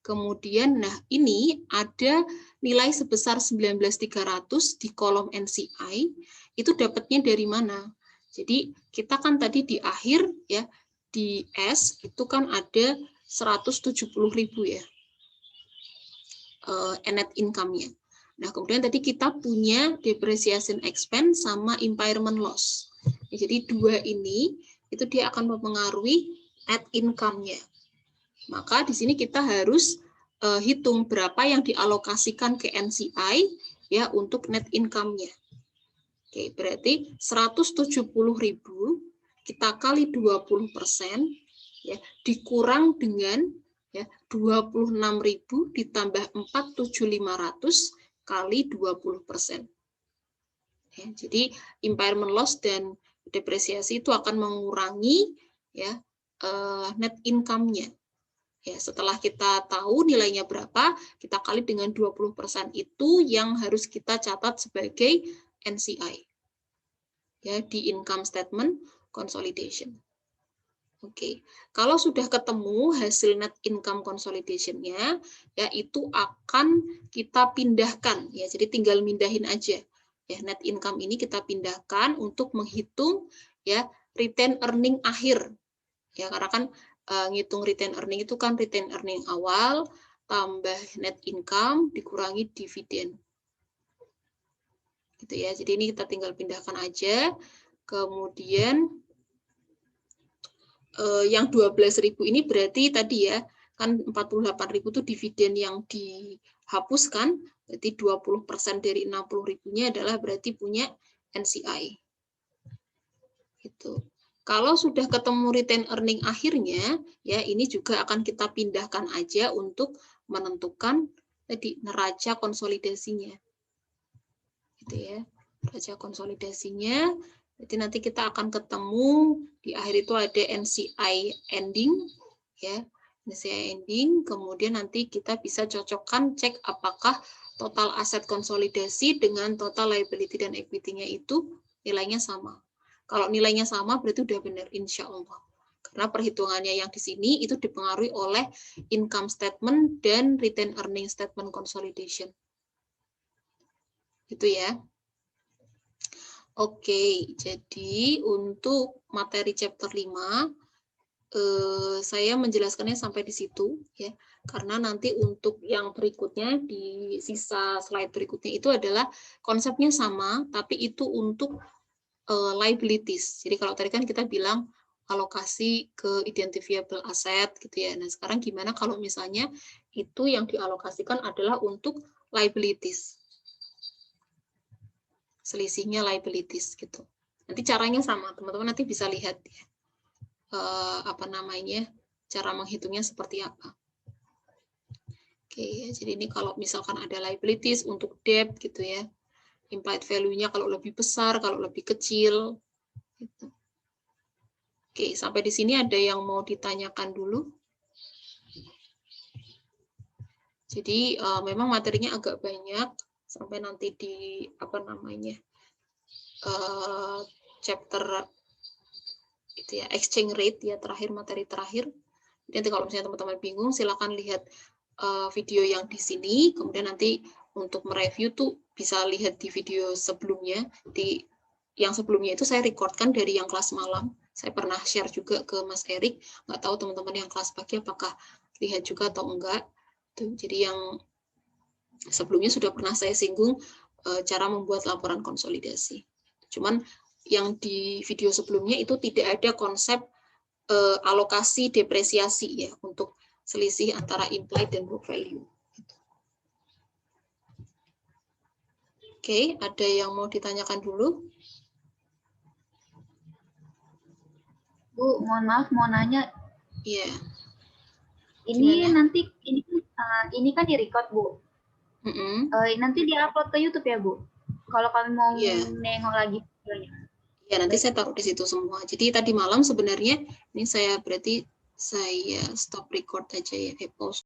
Kemudian nah ini ada nilai sebesar 19.300 di kolom NCI, itu dapatnya dari mana? Jadi kita kan tadi di akhir ya di S itu kan ada 170.000 ya net income-nya. Nah kemudian tadi kita punya depreciation expense sama impairment loss. Ya, jadi dua ini itu dia akan mempengaruhi net income-nya. Maka di sini kita harus hitung berapa yang dialokasikan ke NCI ya untuk net income-nya. Oke, berarti 170.000 kita kali 20% ya dikurang dengan ya 26.000 ditambah 4.700 kali 20%. Ya, jadi impairment loss dan depresiasi itu akan mengurangi ya net income-nya. Ya, setelah kita tahu nilainya berapa, kita kali dengan 20% itu yang harus kita catat sebagai NCI. Ya, di income statement consolidation. Oke, kalau sudah ketemu hasil net income consolidation-nya, ya itu akan kita pindahkan. Ya, jadi tinggal mindahin aja. Ya, net income ini kita pindahkan untuk menghitung ya retain earning akhir. Ya, karena kan ngitung retain earning itu kan retain earning awal tambah net income dikurangi dividen. Gitu ya. Jadi ini kita tinggal pindahkan aja. Kemudian yang 12.000 ini berarti tadi ya kan 48.000 itu dividen yang dihapuskan, berarti 20% dari 60.000-nya adalah berarti punya NCI. Gitu. Kalau sudah ketemu retain earning akhirnya, ya ini juga akan kita pindahkan aja untuk menentukan tadi neraca konsolidasinya. Gitu ya. Neraca konsolidasinya, jadi nanti kita akan ketemu di akhir itu ada NCI ending, ya. NCI ending, kemudian nanti kita bisa cocokkan cek apakah total aset konsolidasi dengan total liability dan equity-nya itu nilainya sama. Kalau nilainya sama berarti udah benar, insya Allah. Karena perhitungannya yang di sini itu dipengaruhi oleh income statement dan retain earning statement consolidation. Gitu ya. Oke, jadi untuk materi chapter 5, saya menjelaskannya sampai di situ, ya. Karena nanti untuk yang berikutnya, di sisa slide berikutnya itu adalah konsepnya sama, tapi itu untuk liabilities. Jadi kalau tadi kan kita bilang alokasi ke identifiable asset gitu ya. Nah, sekarang gimana kalau misalnya itu yang dialokasikan adalah untuk liabilities. Selisihnya liabilities gitu. Nanti caranya sama, teman-teman nanti bisa lihat ya. Apa namanya? Cara menghitungnya seperti apa. Oke, jadi ini kalau misalkan ada liabilities untuk debt gitu ya. Implied value-nya kalau lebih besar, kalau lebih kecil. Gitu. Oke, sampai di sini ada yang mau ditanyakan dulu? Jadi memang materinya agak banyak sampai nanti di apa namanya chapter itu ya exchange rate ya terakhir materi terakhir. Nanti kalau misalnya teman-teman bingung silakan lihat video yang di sini. Kemudian nanti untuk mereview tuh bisa lihat di video sebelumnya. Di yang sebelumnya itu saya recordkan dari yang kelas malam. Saya pernah share juga ke Mas Erik. Nggak tahu teman-teman yang kelas pagi apakah lihat juga atau enggak. Tuh, jadi yang sebelumnya sudah pernah saya singgung cara membuat laporan konsolidasi. Cuman yang di video sebelumnya itu tidak ada konsep alokasi depresiasi ya untuk selisih antara implied dan book value. Oke, ada yang mau ditanyakan dulu? Bu, mohon maaf mau nanya. Iya. Ini Gimana? nanti ini kan di-record, Bu. Nanti di-upload ke YouTube ya, Bu. Kalau kami mau nengok lagi videonya. Ya, nanti saya taruh di situ semua. Jadi tadi malam sebenarnya ini saya berarti saya stop record aja ya, pause.